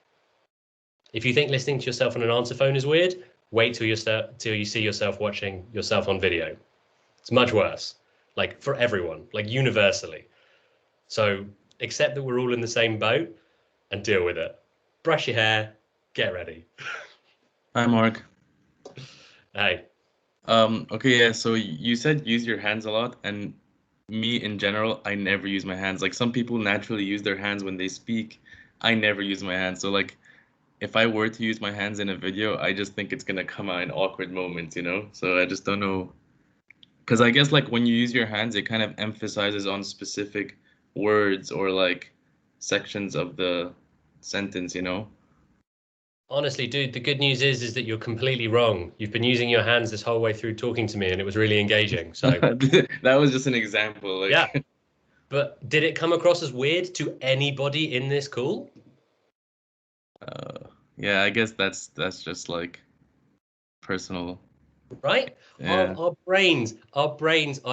If you think listening to yourself on an answer phone is weird, wait till you see yourself watching yourself on video. It's much worse, like for everyone, like universally. So accept that we're all in the same boat and deal with it. Brush your hair, get ready. Hi, Mark. Hey. Okay, yeah, so you said use your hands a lot, and me in general, I never use my hands. Like some people naturally use their hands when they speak. I never use my hands. So like if I were to use my hands in a video, I just think it's gonna come out in awkward moments, you know? So I just don't know. Because I guess like when you use your hands, it kind of emphasizes on specific words or like sections of the sentence, you know? Honestly, dude, the good news is that you're completely wrong. You've been using your hands this whole way through talking to me, and it was really engaging. So That was just an example. Like, yeah. But did it come across as weird to anybody in this call? yeah, I guess that's just like personal. Right? Yeah. Our brains are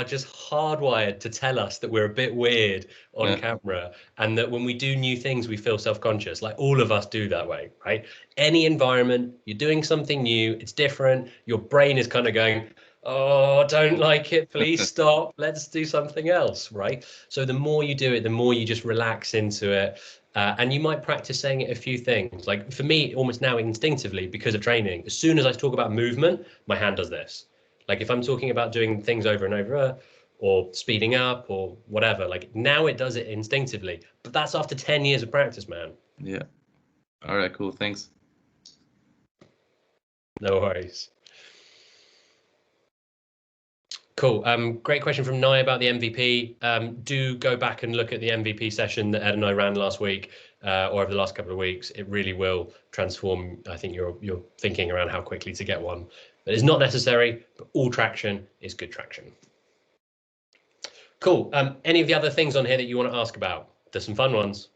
just hardwired to tell us that we're a bit weird on camera, and that when we do new things, we feel self-conscious. Like all of us do that way, right? Any environment, you're doing something new, it's different, your brain is kind of going, oh, don't like it, please stop, let's do something else, right? So the more you do it, the more you just relax into it. And you might practice saying it a few things. Like for me, almost now instinctively, because of training, as soon as I talk about movement, my hand does this. Like if I'm talking about doing things over and over, or speeding up or whatever, like now it does it instinctively. But that's after 10 years of practice, man. Yeah. All right, cool. Thanks. No worries. Cool. Great question from Nye about the MVP. Do go back and look at the MVP session that Ed and I ran last week, or over the last couple of weeks. It really will transform, I think, your thinking around how quickly to get one. But it's not necessary, but all traction is good traction. Cool. Any of the other things on here that you want to ask about? There's some fun ones.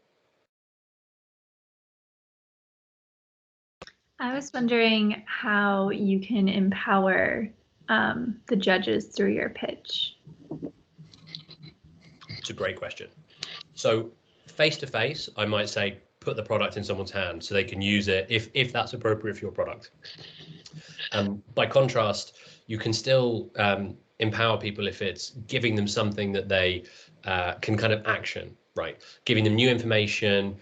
I was wondering how you can empower the judges through your pitch. It's a great question. So face to face, I might say, put the product in someone's hand so they can use it if that's appropriate for your product. By contrast, you can still empower people if it's giving them something that they can kind of action, right? Giving them new information,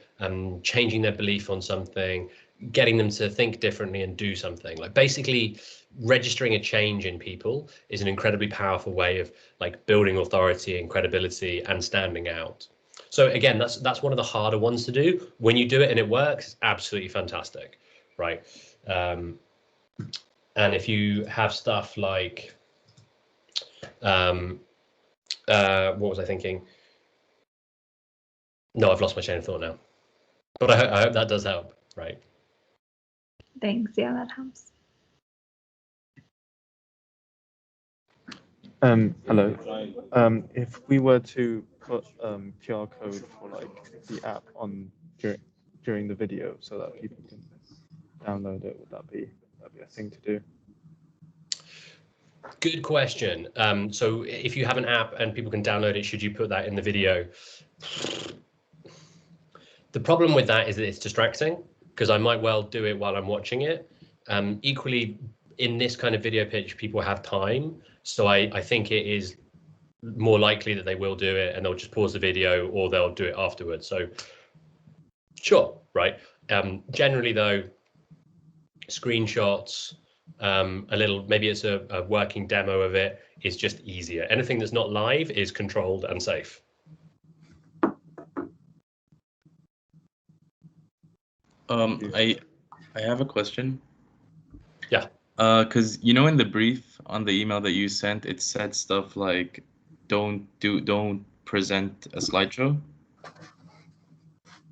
changing their belief on something, getting them to think differently and do something. Like basically registering a change in people is an incredibly powerful way of like building authority and credibility and standing out. So again, that's one of the harder ones to do. When you do it and it works, it's absolutely fantastic, right? And if you have stuff like, what was I thinking? No, I've lost my chain of thought now. But I hope that does help, right? Thanks. Yeah, that helps. Hello. If we were to put QR code for like the app on during the video so that people can download it, would that be a thing to do? Good question. So if you have an app and people can download it, should you put that in the video? The problem with that is that it's distracting because I might well do it while I'm watching it. Equally, in this kind of video pitch, people have time. So I think it is more likely that they will do it and they'll just pause the video or they'll do it afterwards. So sure, right? Generally though, screenshots, a little, maybe it's a working demo of it, is just easier. Anything that's not live is controlled and safe. I have a question. Yeah. Because you know in the brief on the email that you sent, it said stuff like don't present a slideshow.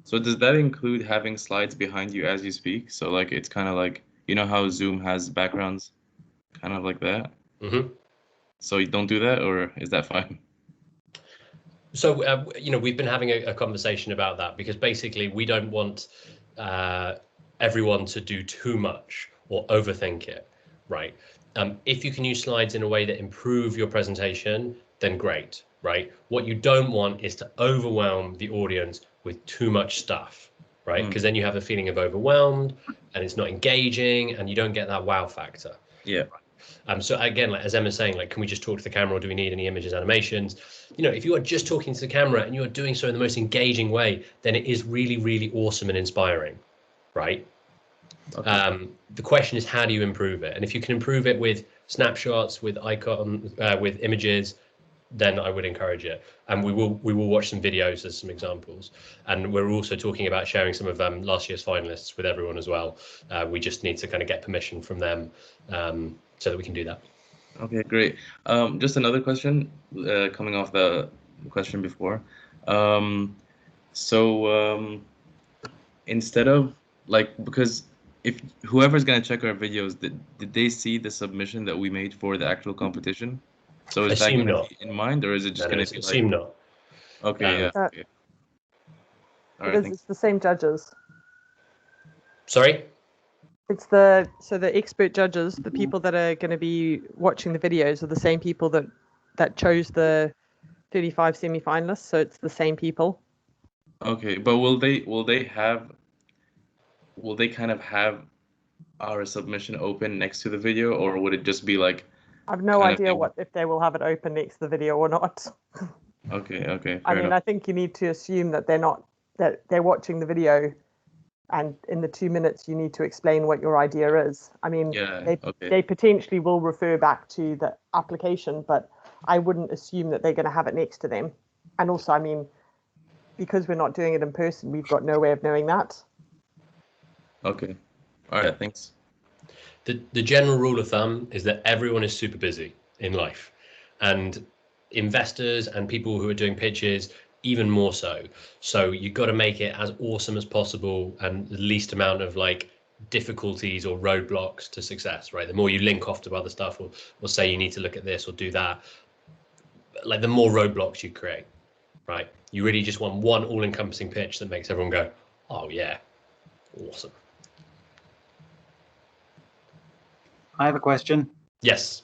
So does that include having slides behind you as you speak? So like it's kind of like, you know how Zoom has backgrounds, kind of like that. Mm-hmm. So you don't do that, or is that fine? So you know, we've been having a conversation about that because basically we don't want everyone to do too much or overthink it, right? If you can use slides in a way that improve your presentation, then great, right? What you don't want is to overwhelm the audience with too much stuff, right? Because then you have a feeling of overwhelmed and it's not engaging and you don't get that wow factor. Yeah. So again, like as Emma's saying, like, can we just talk to the camera or do we need any images, animations? You know, if you are just talking to the camera and you are doing so in the most engaging way, then it is really, really awesome and inspiring, right? Okay. The question is, how do you improve it? And if you can improve it with snapshots, with icons, with images, then I would encourage it. And we will watch some videos as some examples. And we're also talking about sharing some of last year's finalists with everyone as well. We just need to kind of get permission from them so that we can do that. Okay, great. Just another question, coming off the question before. Instead of like, because if whoever's gonna check our videos, did they see the submission that we made for the actual competition? So is that gonna be in mind, or is it just gonna be assume like? not. Okay, yeah. Okay. All right, because it's the same judges. Sorry? It's the expert judges, the people that are going to be watching the videos, are the same people that chose the 35 semi-finalists. So it's the same people. Okay, but will they kind of have our submission open next to the video, or would it just be like? I've no idea if they will have it open next to the video or not. Okay, fair I mean, enough. I think you need to assume that they're watching the video, and in the 2 minutes you need to explain what your idea is. I mean, they potentially will refer back to the application, but I wouldn't assume that they're going to have it next to them. And also, I mean, because we're not doing it in person, we've got no way of knowing that. Okay. All right, thanks. The general rule of thumb is that everyone is super busy in life, and investors and people who are doing pitches even more so. So you've got to make it as awesome as possible and the least amount of like difficulties or roadblocks to success, right? The more you link off to other stuff or say you need to look at this or do that, like the more roadblocks you create, right? You really just want one all-encompassing pitch that makes everyone go, oh yeah, awesome. I have a question. Yes.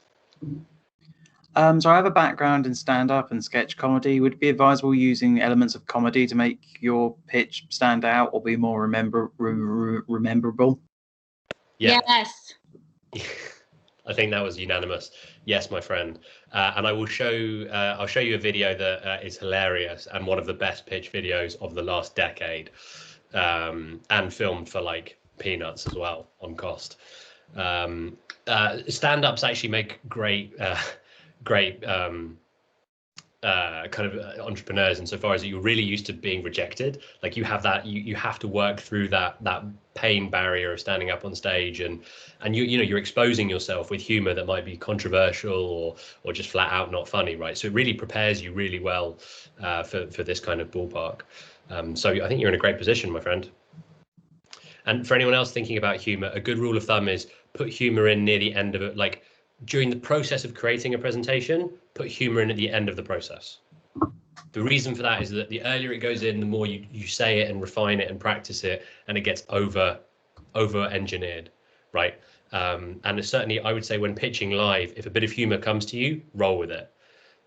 So I have a background in stand-up and sketch comedy. Would it be advisable using elements of comedy to make your pitch stand out or be more rememberable? Yeah. Yes. I think that was unanimous. Yes, my friend. And I will I'll show you a video that is hilarious and one of the best pitch videos of the last decade, and filmed for like peanuts as well on cost. Stand-ups actually make great kind of entrepreneurs insofar as you're really used to being rejected. Like you have that, you have to work through that pain barrier of standing up on stage, and you're exposing yourself with humor that might be controversial or just flat out not funny, right? So it really prepares you really well for this kind of ballpark. So I think you're in a great position, my friend. And for anyone else thinking about humor, a good rule of thumb is put humor in near the end of it, like during the process of creating a presentation, put humor in at the end of the process. The reason for that is that the earlier it goes in, the more you say it and refine it and practice it, and it gets over engineered, right? And certainly I would say when pitching live, if a bit of humor comes to you, roll with it.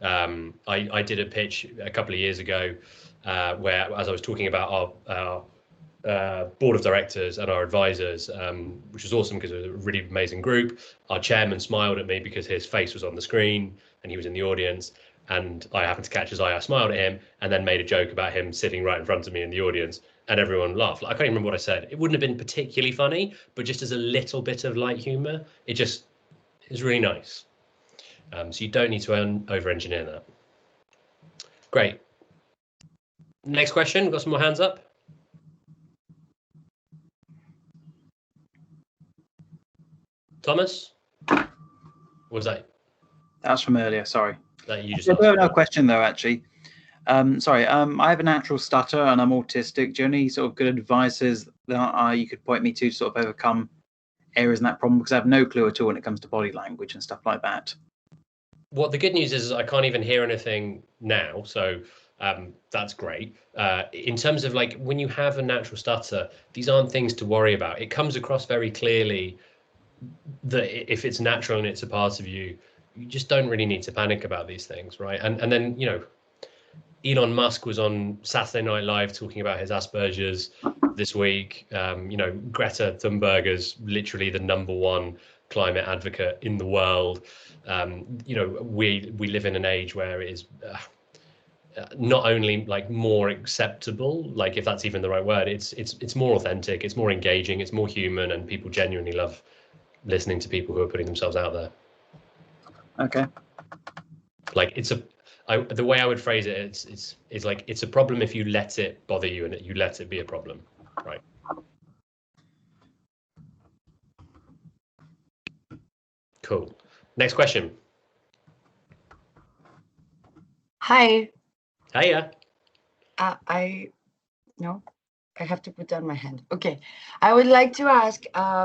I did a pitch a couple of years ago where, as I was talking about our board of directors and our advisors, which was awesome because it was a really amazing group. Our chairman smiled at me because his face was on the screen and he was in the audience, and I happened to catch his eye. I smiled at him and then made a joke about him sitting right in front of me in the audience, and everyone laughed. Like, I can't even remember what I said. It wouldn't have been particularly funny, but just as a little bit of light humor, it was really nice. So you don't need to over-engineer that. Great. Next question. We've got some more hands up. Thomas? What was that? That was from earlier, sorry. That you just I have no question though, actually. Sorry, I have a natural stutter and I'm autistic. Do you have any sort of good advices that you could point me to sort of overcome areas in that problem? Because I have no clue at all when it comes to body language and stuff like that. Well, the good news is I can't even hear anything now, so that's great. In terms of like when you have a natural stutter, these aren't things to worry about. It comes across very clearly that if it's natural and it's a part of you, you just don't really need to panic about these things, right? And then, you know, Elon Musk was on Saturday Night Live talking about his Asperger's this week. You know, Greta Thunberg is literally the #1 climate advocate in the world. You know, we live in an age where it is not only like more acceptable, like if that's even the right word, it's more authentic, it's more engaging, it's more human, and people genuinely love listening to people who are putting themselves out there. Okay. Like the way I would phrase it, it's like it's a problem if you let it bother you and you let it be a problem, right? Cool. Next question. Hi. Hiya. I have to put down my hand. Okay. I would like to ask,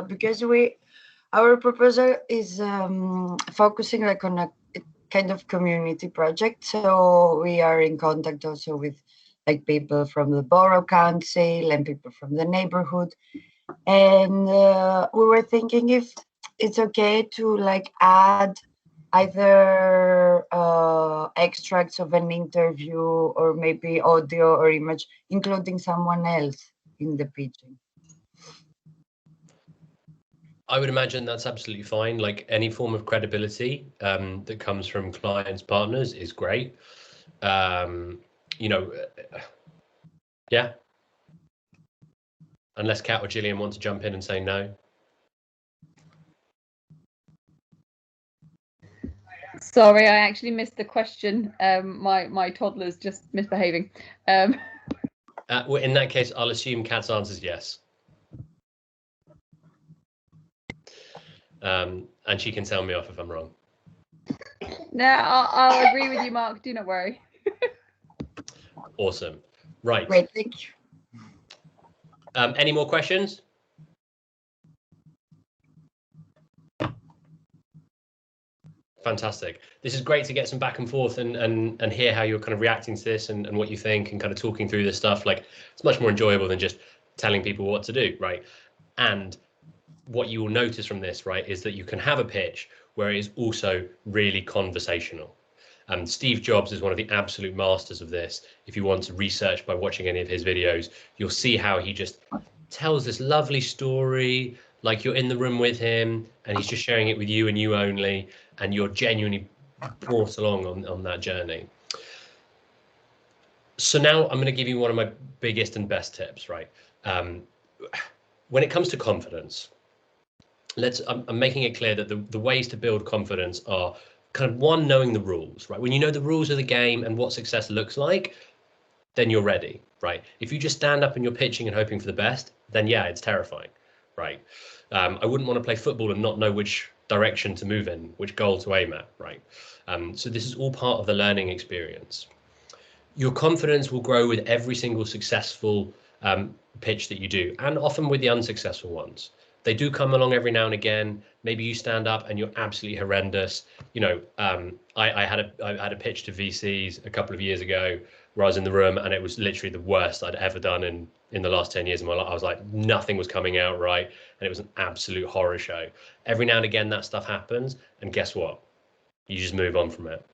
because our proposal is focusing like on a kind of community project. So we are in contact also with like people from the borough council and people from the neighborhood. And we were thinking if it's okay to like add either extracts of an interview or maybe audio or image, including someone else in the pitching. I would imagine that's absolutely fine. Like any form of credibility that comes from clients, partners is great. You know, yeah. Unless Kat or Gillian want to jump in and say no. Sorry, I actually missed the question. My toddler's just misbehaving. Well, in that case, I'll assume Kat's answer is yes. And she can tell me off if I'm wrong. No, I'll agree with you, Mark. Do not worry. Awesome. Right. Great, thank you. Any more questions? Fantastic. This is great to get some back and forth and hear how you're kind of reacting to this and what you think and kind of talking through this stuff. Like, it's much more enjoyable than just telling people what to do, right? And what you will notice from this, right, is that you can have a pitch where it is also really conversational. Steve Jobs is one of the absolute masters of this. If you want to research by watching any of his videos, you'll see how he just tells this lovely story, like you're in the room with him and he's just sharing it with you and you only, and you're genuinely brought along on that journey. So now I'm going to give you one of my biggest and best tips, right? When it comes to confidence, I'm making it clear that the ways to build confidence are kind of one, knowing the rules, right? When you know the rules of the game and what success looks like, then you're ready, right? If you just stand up and you're pitching and hoping for the best, then yeah, it's terrifying, right? I wouldn't want to play football and not know which direction to move in, which goal to aim at, right? So this is all part of the learning experience. Your confidence will grow with every single successful pitch that you do, and often with the unsuccessful ones. They do come along every now and again. Maybe you stand up and you're absolutely horrendous. You know, I had a pitch to VCs a couple of years ago where I was in the room and it was literally the worst I'd ever done in the last 10 years of my life. I was like, nothing was coming out right, and it was an absolute horror show. Every now and again that stuff happens, and guess what? You just move on from it.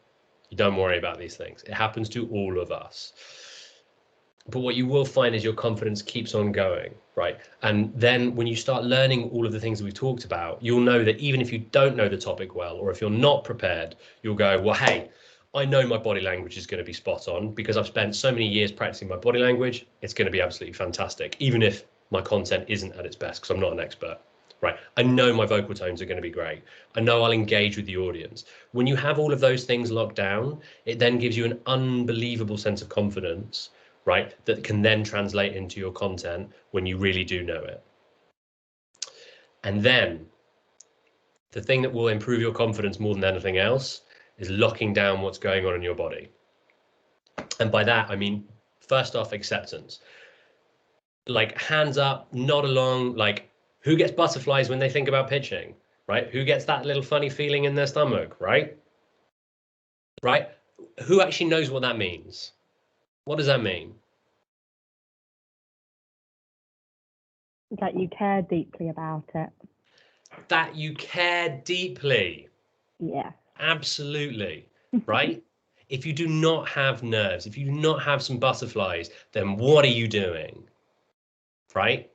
You don't worry about these things. It happens to all of us. But what you will find is your confidence keeps on going, right? And then when you start learning all of the things that we've talked about, you'll know that even if you don't know the topic well, or if you're not prepared, you'll go, well, hey, I know my body language is going to be spot on because I've spent so many years practicing my body language. It's going to be absolutely fantastic, even if my content isn't at its best, because I'm not an expert, right? I know my vocal tones are going to be great. I know I'll engage with the audience. When you have all of those things locked down, it then gives you an unbelievable sense of confidence, right, that can then translate into your content when you really do know it. And then the thing that will improve your confidence more than anything else is locking down what's going on in your body. And by that, I mean, first off, acceptance. Like, hands up, nod along, like, who gets butterflies when they think about pitching, right? Who gets that little funny feeling in their stomach, right? Right? Who actually knows what that means? What does that mean? That you care deeply about it. That you care deeply. Yeah. Absolutely. Right? If you do not have nerves, if you do not have some butterflies, then what are you doing? Right?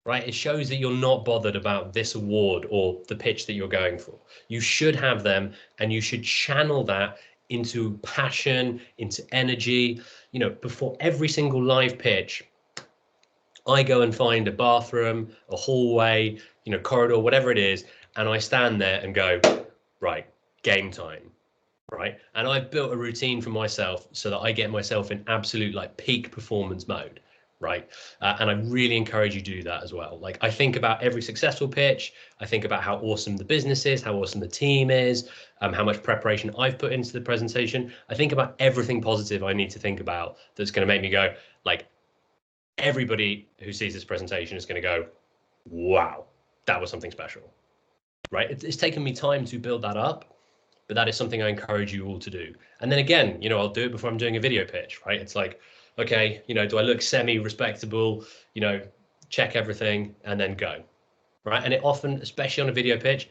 Right? It shows that you're not bothered about this award or the pitch that you're going for. You should have them, and you should channel that into passion, into energy. You know, before every single live pitch, I go and find a bathroom, a hallway, you know, corridor, whatever it is, and I stand there and go, right, game time, right? And I've built a routine for myself so that I get myself in absolute like peak performance mode, right? And I really encourage you to do that as well. Like, I think about every successful pitch. I think about how awesome the business is, how awesome the team is, how much preparation I've put into the presentation. I think about everything positive I need to think about that's going to make me go, like, everybody who sees this presentation is going to go, wow, that was something special, right? It's taken me time to build that up, but that is something I encourage you all to do. And then again, you know, I'll do it before I'm doing a video pitch, right? It's like, okay, you know, do I look semi-respectable? You know, check everything, and then go, right? And it often, especially on a video pitch,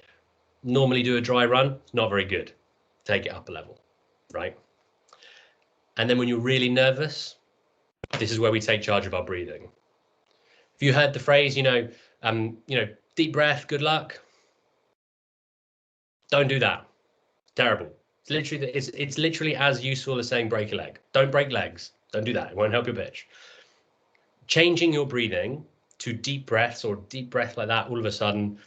normally do a dry run. It's not very good. Take it up a level, right? And then when you're really nervous, this is where we take charge of our breathing. Have you heard the phrase, deep breath, good luck? Don't do that. Terrible. It's literally as useful as saying break a leg. Don't break legs. Don't do that. It won't help your pitch. Changing your breathing to deep breaths or deep breath like that all of a sudden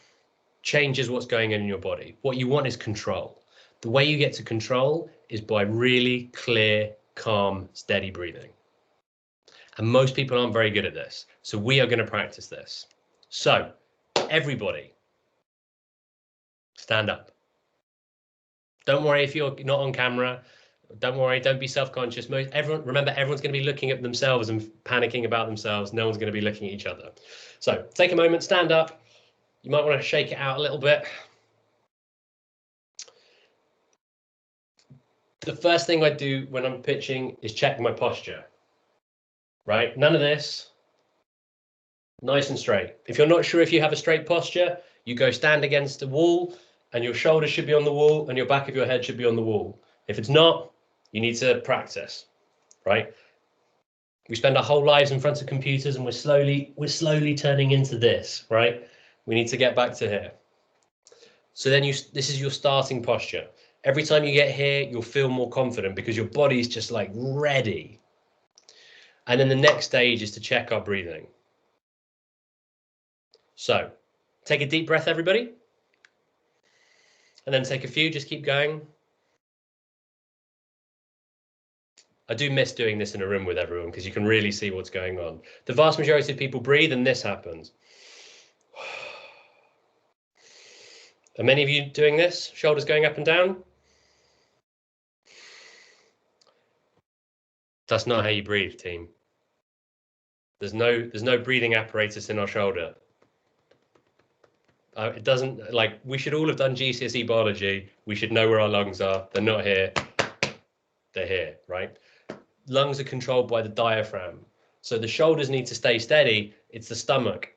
changes what's going on in your body. What you want is control. The way you get to control is by really clear, calm, steady breathing. And most people aren't very good at this. So we are going to practice this. So everybody, stand up. Don't worry if you're not on camera. Don't worry, don't be self-conscious. Remember, everyone's going to be looking at themselves and panicking about themselves. No one's going to be looking at each other. So take a moment, stand up. You might want to shake it out a little bit. The first thing I do when I'm pitching is check my posture, right? None of this. Nice and straight. If you're not sure if you have a straight posture, you go stand against the wall and your shoulders should be on the wall and your back of your head should be on the wall. If it's not, you need to practice, right? We spend our whole lives in front of computers and we're slowly turning into this, right? We need to get back to here. So then this is your starting posture. Every time you get here, you'll feel more confident because your body's just like ready. And then the next stage is to check our breathing. So take a deep breath, everybody. And then take a few, just keep going. I do miss doing this in a room with everyone because you can really see what's going on. The vast majority of people breathe and this happens. Are many of you doing this? Shoulders going up and down? That's not how you breathe, team. There's no breathing apparatus in our shoulder. It doesn't, like, we should all have done GCSE biology. We should know where our lungs are. They're not here. They're here, right? Lungs are controlled by the diaphragm. So the shoulders need to stay steady. It's the stomach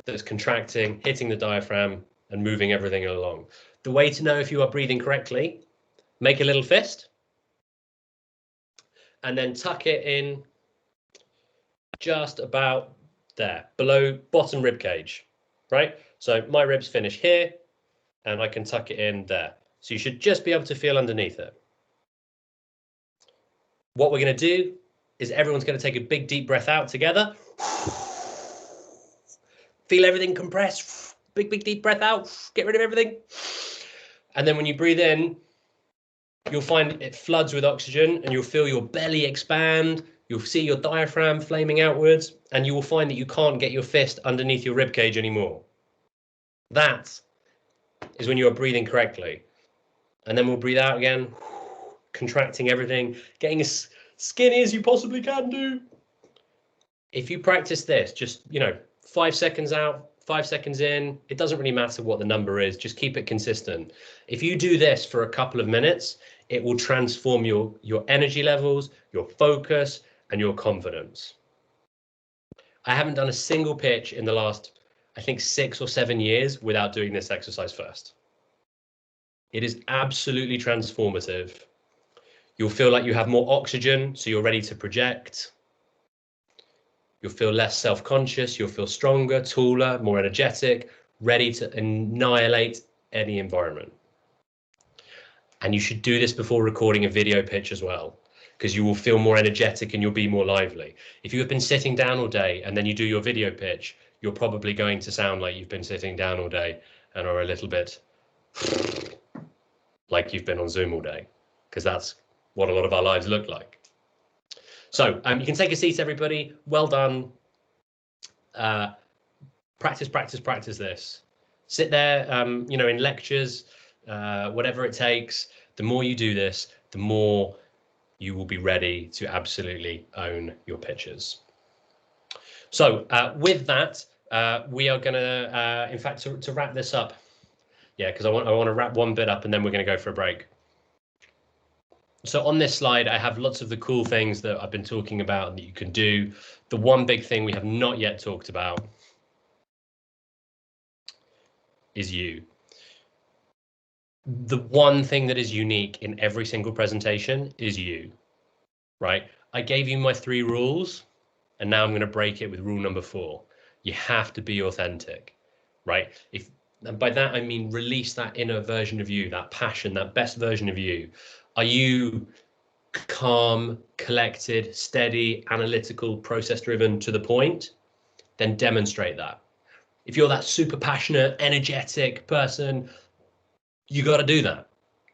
that's contracting, hitting the diaphragm and moving everything along. The way to know if you are breathing correctly, make a little fist and then tuck it in just about there, below bottom rib cage, right? So my ribs finish here and I can tuck it in there. So you should just be able to feel underneath it. What we're going to do is everyone's going to take a big deep breath out together. Feel everything compress. Big deep breath out. Get rid of everything. And then when you breathe in, you'll find it floods with oxygen and you'll feel your belly expand. You'll see your diaphragm flaming outwards and you will find that you can't get your fist underneath your rib cage anymore. That is when you are breathing correctly. And then we'll breathe out again, contracting everything, getting as skinny as you possibly can do. If you practice this, just, 5 seconds out, 5 seconds in, it doesn't really matter what the number is, just keep it consistent. If you do this for a couple of minutes, it will transform your energy levels, your focus, and your confidence. I haven't done a single pitch in the last, I think, 6 or 7 years without doing this exercise first. It is absolutely transformative. You'll feel like you have more oxygen, so you're ready to project. You'll feel less self-conscious, you'll feel stronger, taller, more energetic, ready to annihilate any environment. And you should do this before recording a video pitch as well, because you will feel more energetic and you'll be more lively. If you have been sitting down all day and then you do your video pitch, you're probably going to sound like you've been sitting down all day and are a little bit like you've been on Zoom all day, because that's what a lot of our lives look like. So you can take a seat, everybody. Well done. Practice this. Sit there, in lectures, whatever it takes. The more you do this, the more you will be ready to absolutely own your pitches. So with that, we are going to, in fact, to wrap this up. Yeah, because I want to wrap one bit up and then we're going to go for a break. So on this slide, I have lots of the cool things that I've been talking about and that you can do. The one big thing we have not yet talked about is you. The one thing that is unique in every single presentation is you, right? I gave you my 3 rules, and now I'm going to break it with rule number 4. You have to be authentic, right? And by that I mean release that inner version of you, that passion, that best version of you. Are you calm, collected, steady, analytical, process-driven to the point? Then demonstrate that. If you're that super passionate, energetic person, you got to do that.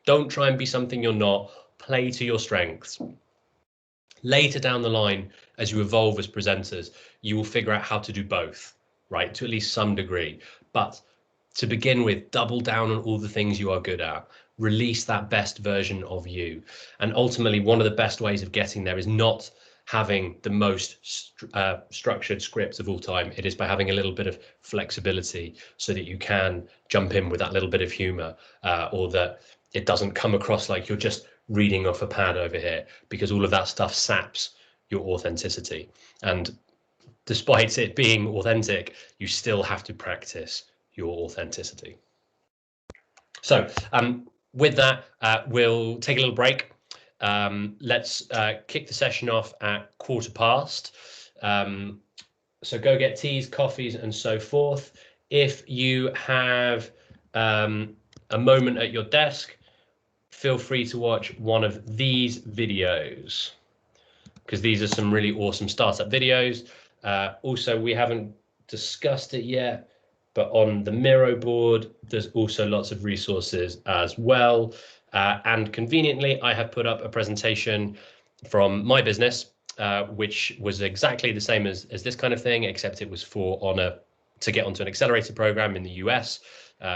Don't try and be something you're not. Play to your strengths. Later down the line, as you evolve as presenters, you will figure out how to do both, right? To at least some degree. But to begin with, double down on all the things you are good at. Release that best version of you. And ultimately, one of the best ways of getting there is not having the most structured scripts of all time. It is by having a little bit of flexibility so that you can jump in with that little bit of humor, or that it doesn't come across like you're just reading off a pad over here, because all of that stuff saps your authenticity. And despite it being authentic, you still have to practice your authenticity. So with that, we'll take a little break. Let's kick the session off at 1:15. So go get teas, coffees, and so forth. If you have a moment at your desk, feel free to watch one of these videos, because these are some really awesome startup videos. Also, we haven't discussed it yet, but on the Miro board, there's also lots of resources as well. And conveniently, I have put up a presentation from my business, which was exactly the same as this kind of thing, except it was to get onto an accelerator program in the US,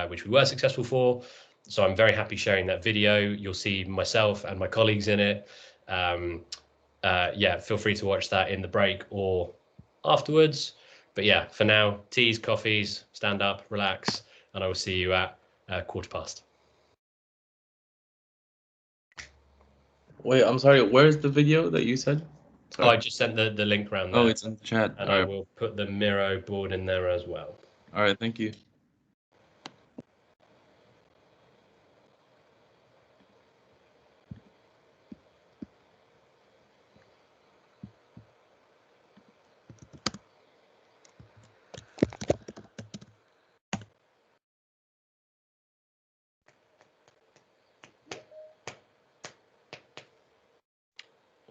which we were successful for. So I'm very happy sharing that video. You'll see myself and my colleagues in it. Yeah, feel free to watch that in the break or afterwards. But yeah, for now, teas, coffees, stand up, relax, and I will see you at 1:15. Wait, I'm sorry. Where's the video that you said? Oh, I just sent the link around there. Oh, it's in the chat. And I will put the Miro board in there as well. All right, thank you.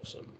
Awesome.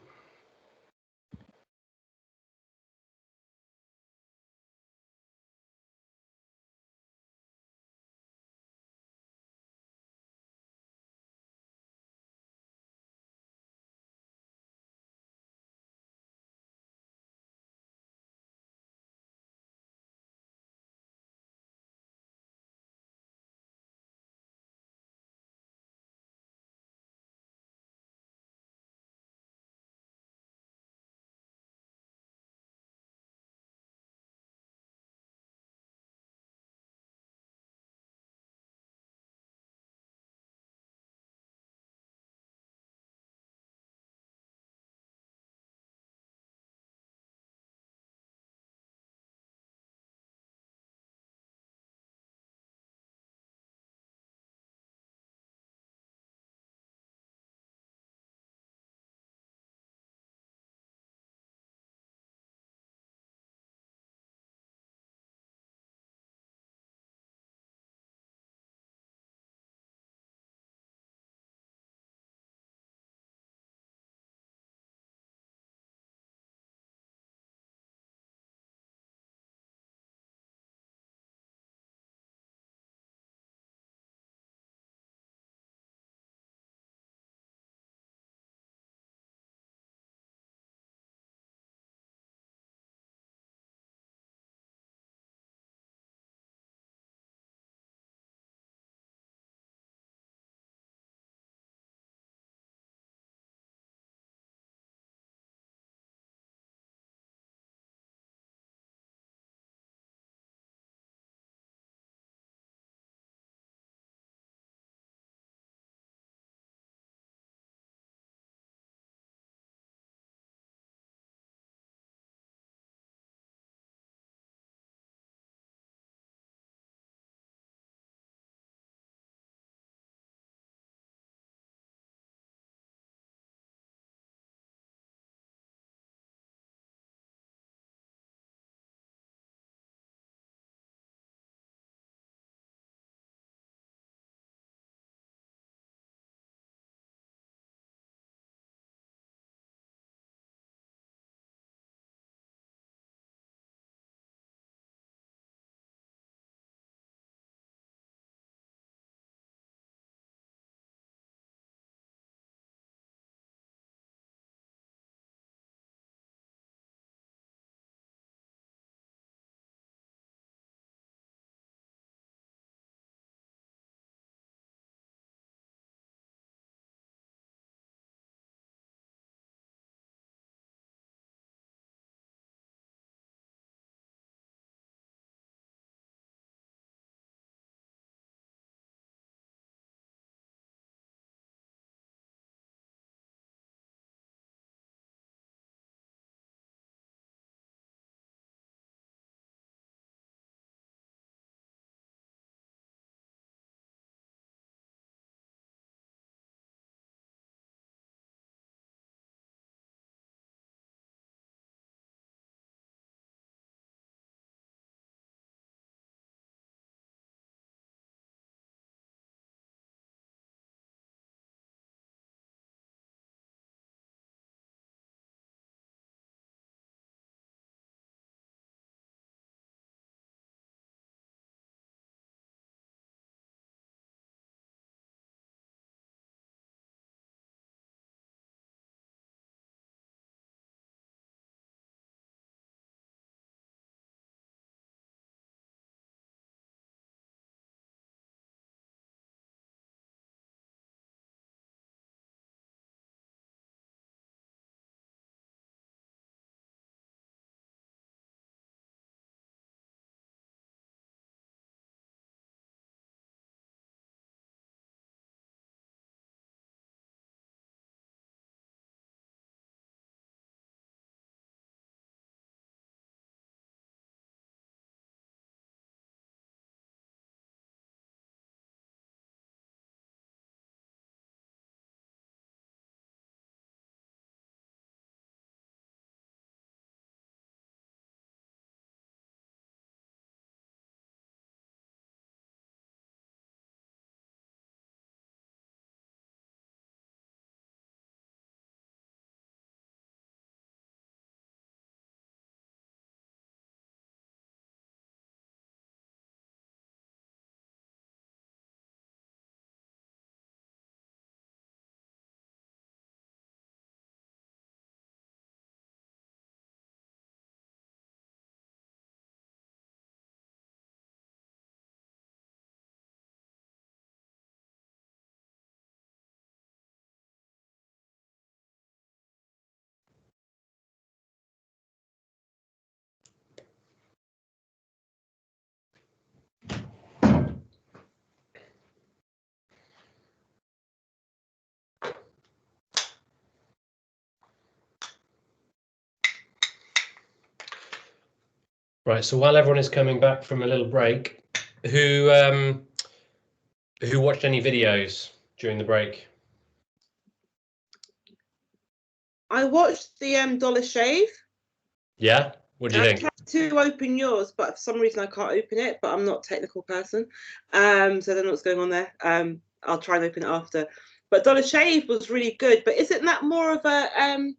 Right. So while everyone is coming back from a little break, who watched any videos during the break? I watched the Dollar Shave. Yeah. What do you I think? tried to open yours, but for some reason I can't open it. But I'm not a technical person, so I don't know what's going on there. I'll try and open it after. But Dollar Shave was really good. But isn't that more of a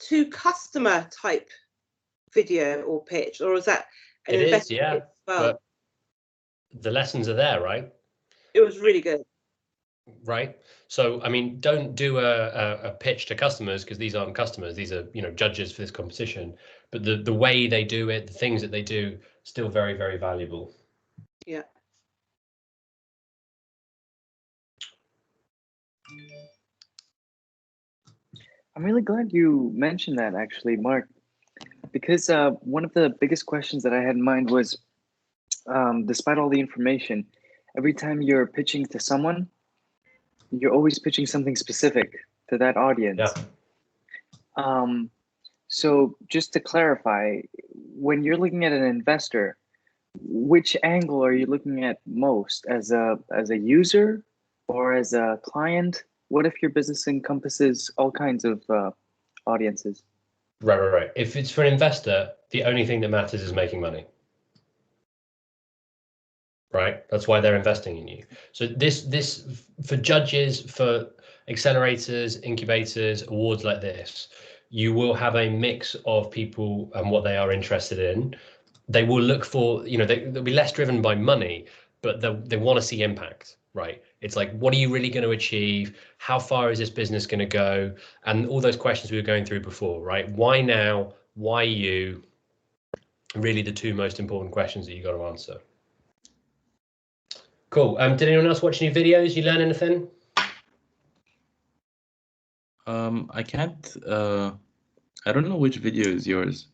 to customer type video or pitch, or is that an It is, investor yeah. pitch as well? But the lessons are there, right? It was really good. Right. So, I mean, don't do a pitch to customers, because these aren't customers. These are, judges for this competition. But the way they do it, the things that they do, still very, very valuable. Yeah. I'm really glad you mentioned that, actually, Mark, because one of the biggest questions that I had in mind was, despite all the information, every time you're pitching to someone, you're always pitching something specific to that audience. Yeah. So just to clarify, when you're looking at an investor, which angle are you looking at most, as a user or as a client? What if your business encompasses all kinds of audiences? Right. If it's for an investor, the only thing that matters is making money. Right? That's why they're investing in you. So this for judges, for accelerators, incubators, awards like this, you will have a mix of people and what they are interested in. They will look for, they'll be less driven by money, but they want to see impact, right? It's like, what are you really going to achieve? How far is this business going to go? And all those questions we were going through before, right? Why now? Why you? Really the two most important questions that you got to answer. Cool. Did anyone else watch any videos? You learn anything? I can't. I don't know which video is yours.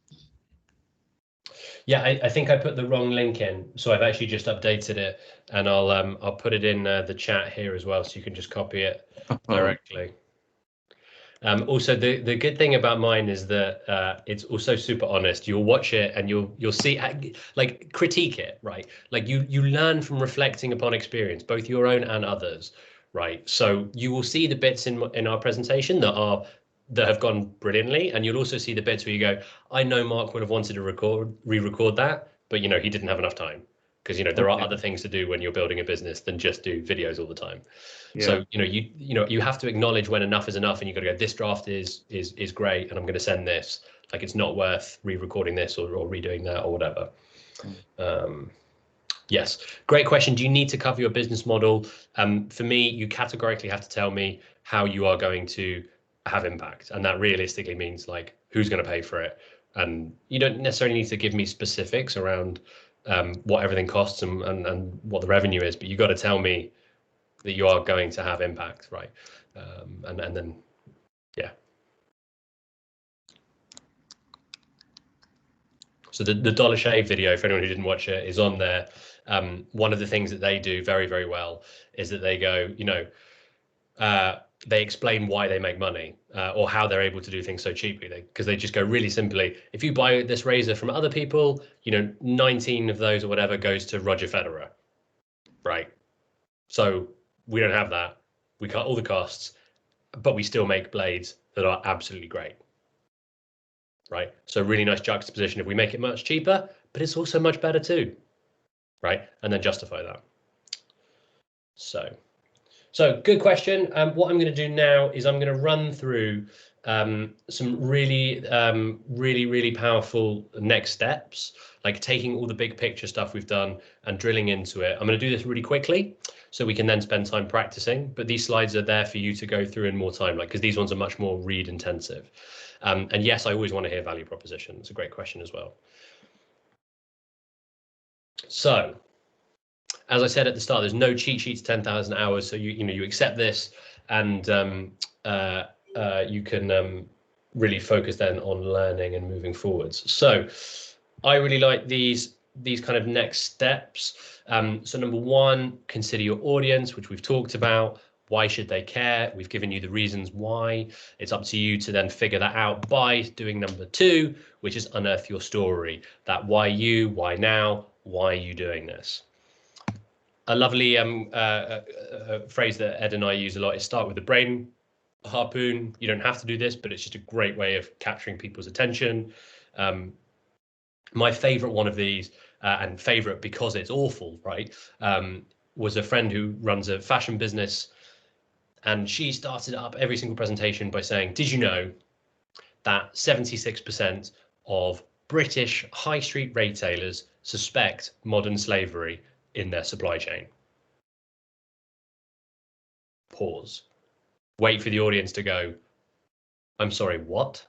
Yeah, I think I put the wrong link in, so I've actually just updated it, and I'll put it in the chat here as well, so you can just copy it directly. Also, the good thing about mine is that it's also super honest. You'll watch it and you'll see, like, critique it, right? Like you learn from reflecting upon experience, both your own and others, right? So you will see the bits in our presentation that have gone brilliantly, and you'll also see the bits where you go, I know Mark would have wanted to re-record that, but he didn't have enough time, because there are other things to do when you're building a business than just do videos all the time. Yeah. So you have to acknowledge when enough is enough, and you've got to go, this draft is great, and I'm going to send this. Like, it's not worth re-recording this or redoing that or whatever. Yes, great question. Do you need to cover your business model? For me, you categorically have to tell me how you are going to have impact, and that realistically means, like, who's going to pay for it. And you don't necessarily need to give me specifics around what everything costs and what the revenue is, but you got to tell me that you are going to have impact, right? And then, yeah. So the Dollar Shave video, for anyone who didn't watch it, is on there. One of the things that they do very, very well is that they go, they explain why they make money, or how they're able to do things so cheaply. Because they just go really simply, if you buy this razor from other people, 19 of those or whatever goes to Roger Federer, right? So we don't have that. We cut all the costs, but we still make blades that are absolutely great, right? So really nice juxtaposition. If we make it much cheaper, but it's also much better too, right? And then justify that. So good question. What I'm going to do now is I'm going to run through some really powerful next steps, like taking all the big picture stuff we've done and drilling into it. I'm going to do this really quickly so we can then spend time practicing, but these slides are there for you to go through in more time, because these ones are much more read intensive. And yes, I always want to hear value proposition. It's a great question as well. So, as I said at the start, there's no cheat sheets, 10,000 hours. So you accept this, and you can really focus then on learning and moving forwards. So I really like these kind of next steps. So number one, consider your audience, which we've talked about. Why should they care? We've given you the reasons why. It's up to you to then figure that out by doing number 2, which is unearth your story. That why you, why now, why are you doing this? A lovely phrase that Ed and I use a lot is start with the brain harpoon. You don't have to do this, but it's just a great way of capturing people's attention. My favorite one of these, and favorite because it's awful, right, was a friend who runs a fashion business. And she started up every single presentation by saying, did you know that 76% of British high street retailers suspect modern slavery in their supply chain? Pause. Wait for the audience to go, I'm sorry, what?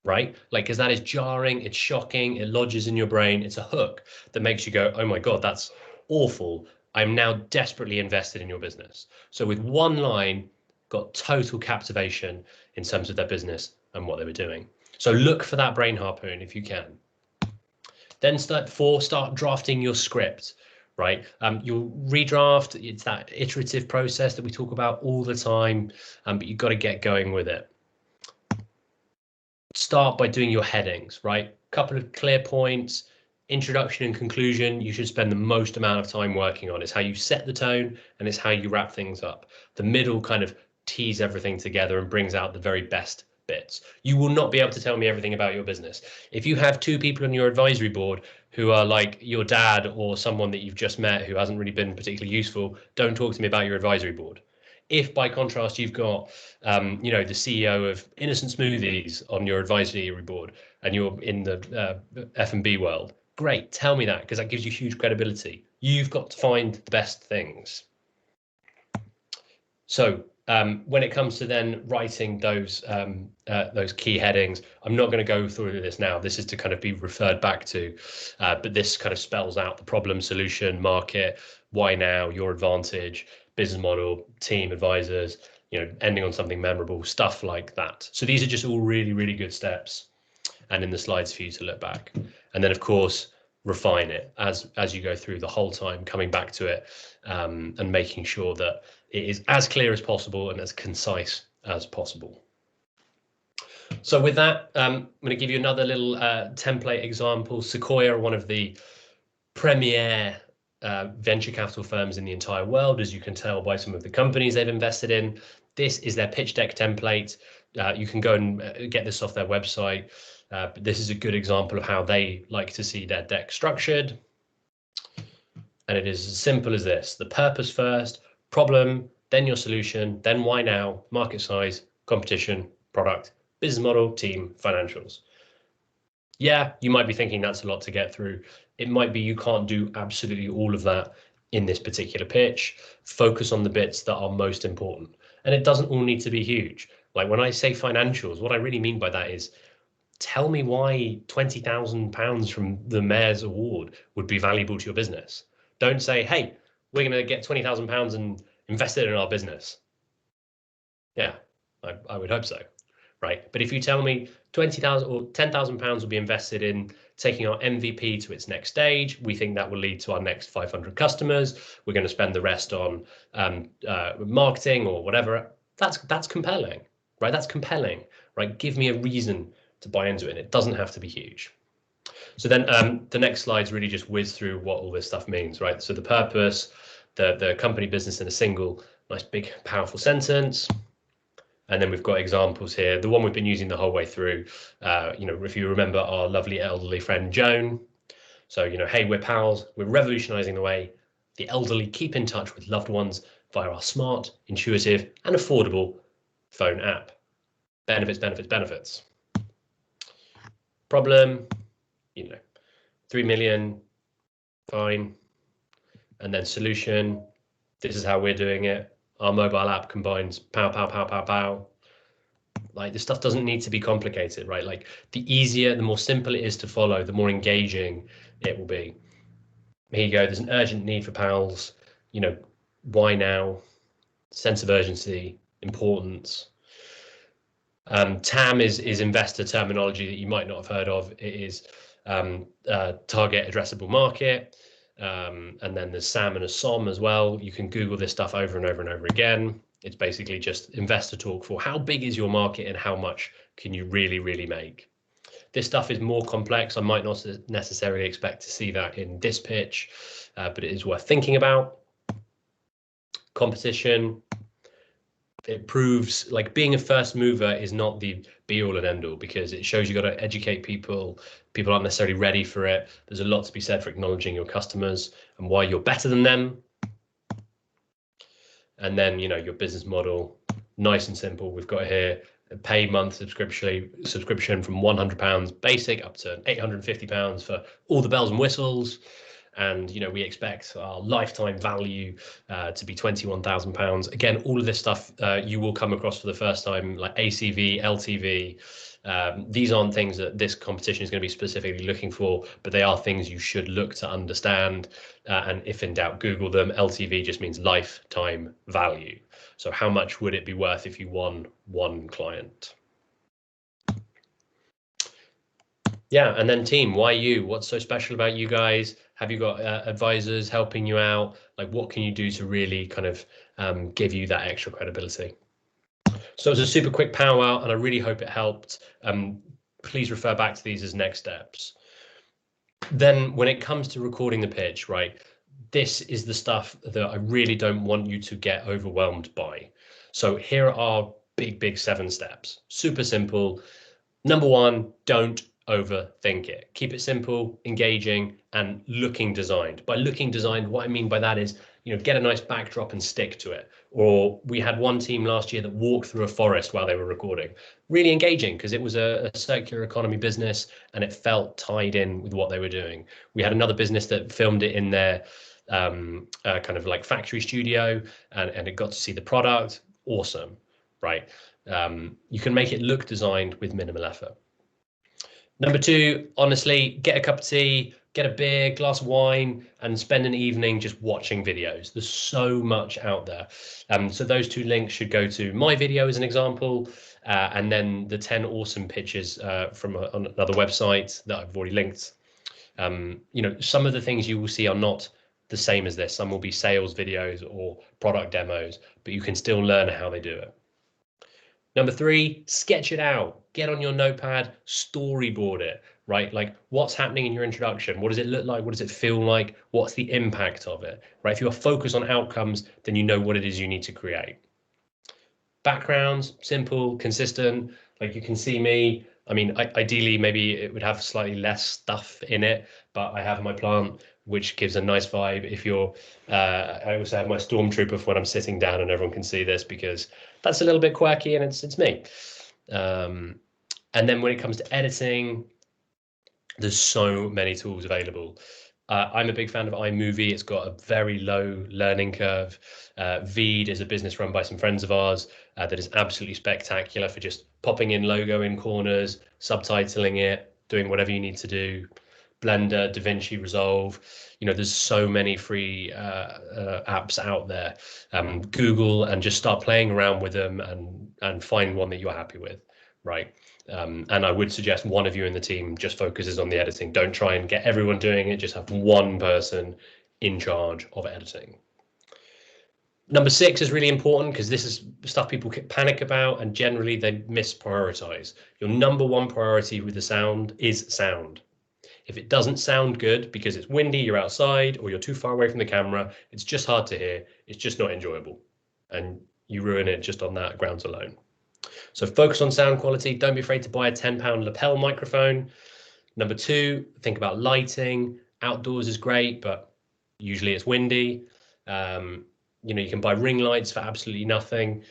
Right? Like, because that is jarring, it's shocking, it lodges in your brain. It's a hook that makes you go, oh my God, that's awful. I'm now desperately invested in your business. So with one line, got total captivation in terms of their business and what they were doing. So look for that brain harpoon if you can. Then start drafting your script, right? You'll redraft. It's that iterative process that we talk about all the time, but you've got to get going with it. Start by doing your headings, right? Couple of clear points. Introduction and conclusion, you should spend the most amount of time working on. It's how you set the tone and it's how you wrap things up. The middle kind of tees everything together and brings out the very best bits. You will not be able to tell me everything about your business. If you have 2 people on your advisory board who are like your dad or someone that you've just met who hasn't really been particularly useful, don't talk to me about your advisory board. If by contrast you've got, you know, the CEO of Innocent Smoothies on your advisory board and you're in the F&B world, great, tell me that, because that gives you huge credibility. You've got to find the best things. So when it comes to then writing those key headings, I'm not going to go through this now. This is to kind of be referred back to, but this kind of spells out the problem, solution, market, why now, your advantage, business model, team, advisors, you know, ending on something memorable, stuff like that. So these are just all really, really good steps, and in the slides for you to look back. And then, of course, refine it as you go through the whole time, coming back to it and making sure that it is as clear as possible and as concise as possible. So with that, I'm going to give you another little template example. Sequoia are one of the premier venture capital firms in the entire world, as you can tell by some of the companies they've invested in. This is their pitch deck template. You can go and get this off their website. But this is a good example of how they like to see their deck structured. And it is as simple as this: the purpose first, problem, then your solution, then why now, market size, competition, product, business model, team, financials. Yeah, you might be thinking that's a lot to get through. It might be you can't do absolutely all of that in this particular pitch. Focus on the bits that are most important. And it doesn't all need to be huge. Like when I say financials, what I really mean by that is tell me why £20,000 from the Mayor's Award would be valuable to your business. Don't say, hey, we're going to get £20,000 and invest it in our business. Yeah, I would hope so, right? But if you tell me 20,000 or £10,000 will be invested in taking our MVP to its next stage, we think that will lead to our next 500 customers, we're going to spend the rest on marketing or whatever, that's compelling, right? That's compelling, right? Give me a reason to buy into it. It doesn't have to be huge. So then the next slides really just whiz through what all this stuff means, right? So the purpose, the company business in a single, nice big powerful sentence. And then we've got examples here. The one we've been using the whole way through, you know, if you remember our lovely elderly friend Joan. So, you know, hey, we're pals. We're revolutionizing the way the elderly keep in touch with loved ones via our smart, intuitive, and affordable phone app. Benefits, benefits, benefits. Problem, you know, 3 million, fine. And then solution, this is how we're doing it. Our mobile app combines pow, pow, pow, pow, pow. Like, this stuff doesn't need to be complicated, right? Like, the easier, the more simple it is to follow, the more engaging it will be. Here you go. There's an urgent need for pals. You know, why now? Sense of urgency, importance. TAM is investor terminology that you might not have heard of. It is target addressable market. And then there's Sam and a Som as well. You can Google this stuff over and over and over again. It's basically just investor talk for how big is your market and how much can you really, really make. This stuff is more complex. I might not necessarily expect to see that in this pitch, but it is worth thinking about. Competition. It proves like being a first mover is not the be all and end all, because it shows you got to educate people. People aren't necessarily ready for it. There's a lot to be said for acknowledging your customers and why you're better than them. And then, you know, your business model, nice and simple. We've got here a pay month subscription from £100 basic up to £850 for all the bells and whistles. And, you know, we expect our lifetime value to be £21,000. Again, all of this stuff you will come across for the first time, like ACV, LTV. These aren't things that this competition is going to be specifically looking for, but they are things you should look to understand. And if in doubt, Google them. LTV just means lifetime value. So how much would it be worth if you won one client? Yeah, and then team, why you? What's so special about you guys? Have you got advisors helping you out? Like, what can you do to really kind of give you that extra credibility? So it was a super quick powwow, and I really hope it helped. Please refer back to these as next steps. Then when it comes to recording the pitch, right, this is the stuff that I really don't want you to get overwhelmed by. So here are big 7 steps. Super simple. Number 1, don't overthink it. Keep it simple, engaging, and looking designed. By looking designed, what I mean by that is, you know, get a nice backdrop and stick to it. Or we had one team last year that walked through a forest while they were recording. Really engaging, because it was a circular economy business and it felt tied in with what they were doing. We had another business that filmed it in their kind of like factory studio, and it got to see the product. Awesome, right? You can make it look designed with minimal effort. Number 2, honestly, get a cup of tea, get a beer, glass of wine, and spend an evening just watching videos. There's so much out there. So those 2 links should go to my video as an example, and then the 10 awesome pitches from another website that I've already linked. You know, some of the things you will see are not the same as this. Some will be sales videos or product demos, but you can still learn how they do it. Number 3, sketch it out. Get on your notepad, storyboard it, right? Like, what's happening in your introduction? What does it look like? What does it feel like? What's the impact of it, right? If you're focused on outcomes, then you know what it is you need to create. Backgrounds, simple, consistent. Like, you can see me. I mean, ideally, maybe it would have slightly less stuff in it, but I have my plant, which gives a nice vibe. If you're, I also have my stormtrooper for when I'm sitting down and everyone can see this, because that's a little bit quirky and it's me. And then when it comes to editing, there's so many tools available. I'm a big fan of iMovie. It's got a very low learning curve. Veed is a business run by some friends of ours that is absolutely spectacular for just popping in logo in corners, subtitling it, doing whatever you need to do. Blender, DaVinci Resolve. You know, there's so many free apps out there. Google and just start playing around with them and find one that you're happy with, right? And I would suggest one of you in the team just focuses on the editing. Don't try and get everyone doing it. Just have one person in charge of editing. Number 6 is really important, because this is stuff people panic about and generally they misprioritize. Your number 1 priority with the sound is sound. If it doesn't sound good because it's windy, you're outside, or you're too far away from the camera, it's just hard to hear. It's just not enjoyable. And you ruin it just on that grounds alone. So focus on sound quality. Don't be afraid to buy a £10 lapel microphone. Number 2, think about lighting. Outdoors is great, but usually it's windy. You know, you can buy ring lights for absolutely nothing.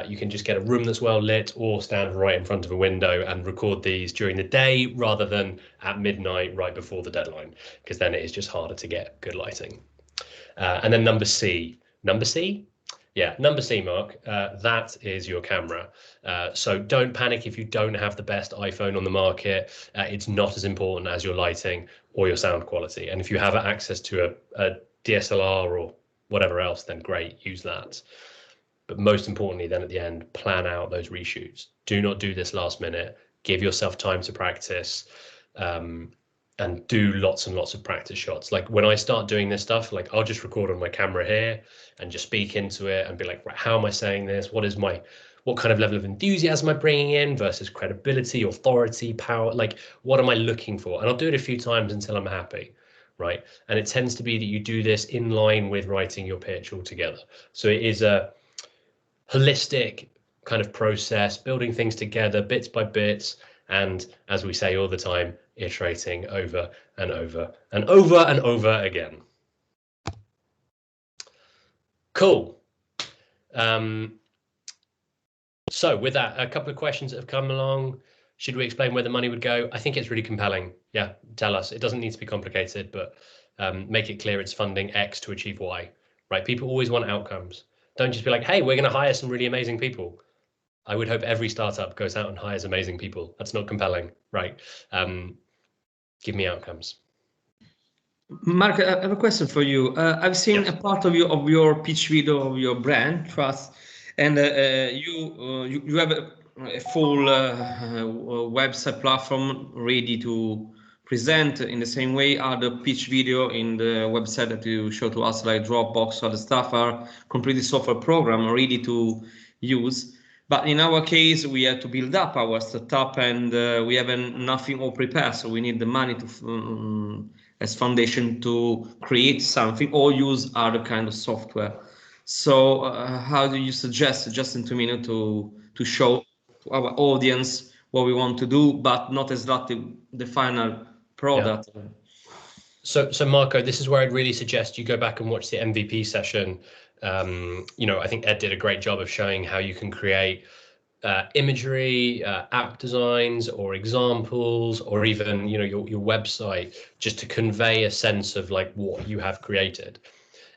You can just get a room that's well lit or stand right in front of a window and record these during the day rather than at midnight right before the deadline, because then it is just harder to get good lighting. And then number C. Number C? Yeah, number C, Mark, that is your camera. So don't panic if you don't have the best iPhone on the market. It's not as important as your lighting or your sound quality. And if you have access to a DSLR or whatever else, then great, use that. But most importantly, then at the end, plan out those reshoots. Do not do this last minute. Give yourself time to practice. and do lots and lots of practice shots. Like when I start doing this stuff, like I'll just record on my camera here and just speak into it and be like, right, how am I saying this? What kind of level of enthusiasm am I bringing in versus credibility, authority, power? Like, what am I looking for? And I'll do it a few times until I'm happy, right? And it tends to be that you do this in line with writing your pitch altogether. So it is a holistic kind of process, building things together bits by bits, and as we say all the time, iterating over and over and over and over again. Cool. So with that, a couple of questions that have come along. Should we explain where the money would go? I think it's really compelling. Yeah, tell us. It doesn't need to be complicated, but make it clear it's funding X to achieve Y, right? People always want outcomes. Don't just be like, hey, we're going to hire some really amazing people. I would hope every startup goes out and hires amazing people. That's not compelling, right? Give me outcomes. Mark, I have a question for you. I've seen a part of your pitch video of your brand, Trust, and you have a full website platform ready to present in the same way. Are the pitch video in the website that you show to us, like Dropbox, other stuff, are completely software program ready to use? But in our case, we have to build up our startup, and we have nothing all prepared. So we need the money to as foundation to create something or use other kind of software. So how do you suggest, just in 2 minutes, to show to our audience what we want to do, but not exactly the final product? Yeah. So Marco, this is where I'd really suggest you go back and watch the MVP session. I think Ed did a great job of showing how you can create imagery, app designs, or examples, or even your website, just to convey a sense of like what you have created,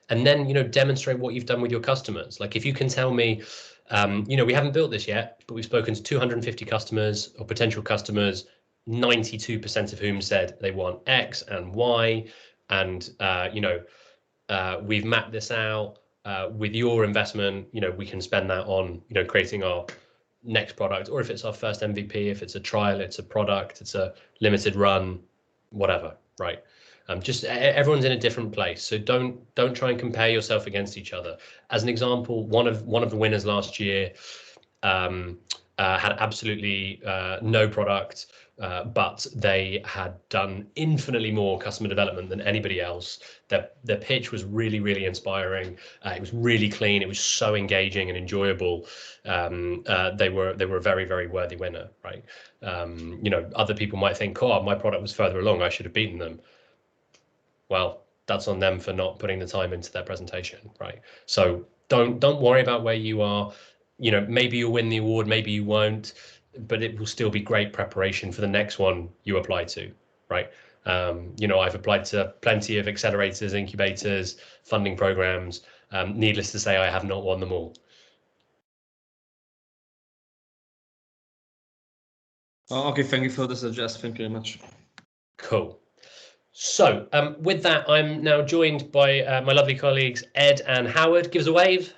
and then demonstrate what you've done with your customers. Like if you can tell me, we haven't built this yet, but we've spoken to 250 customers or potential customers, 92% of whom said they want X and Y, and we've mapped this out. With your investment, we can spend that on creating our next product, or if it's our first MVP, if it's a trial, it's a product, it's a limited run, whatever, right? Just everyone's in a different place, so don't try and compare yourself against each other. As an example, one of the winners last year had absolutely no product, but they had done infinitely more customer development than anybody else. Their pitch was really, really inspiring. It was really clean. It was so engaging and enjoyable. They were a very, very worthy winner, right? Other people might think, oh, my product was further along, I should have beaten them. Well, that's on them for not putting the time into their presentation, right? So don't worry about where you are. Maybe you'll win the award, maybe you won't, but it will still be great preparation for the next one you apply to, right? I've applied to plenty of accelerators, incubators, funding programs. Needless to say, I have not won them all. Okay, thank you for the suggestion. Thank you very much. Cool. So with that, I'm now joined by my lovely colleagues Ed and Howard. Give us a wave.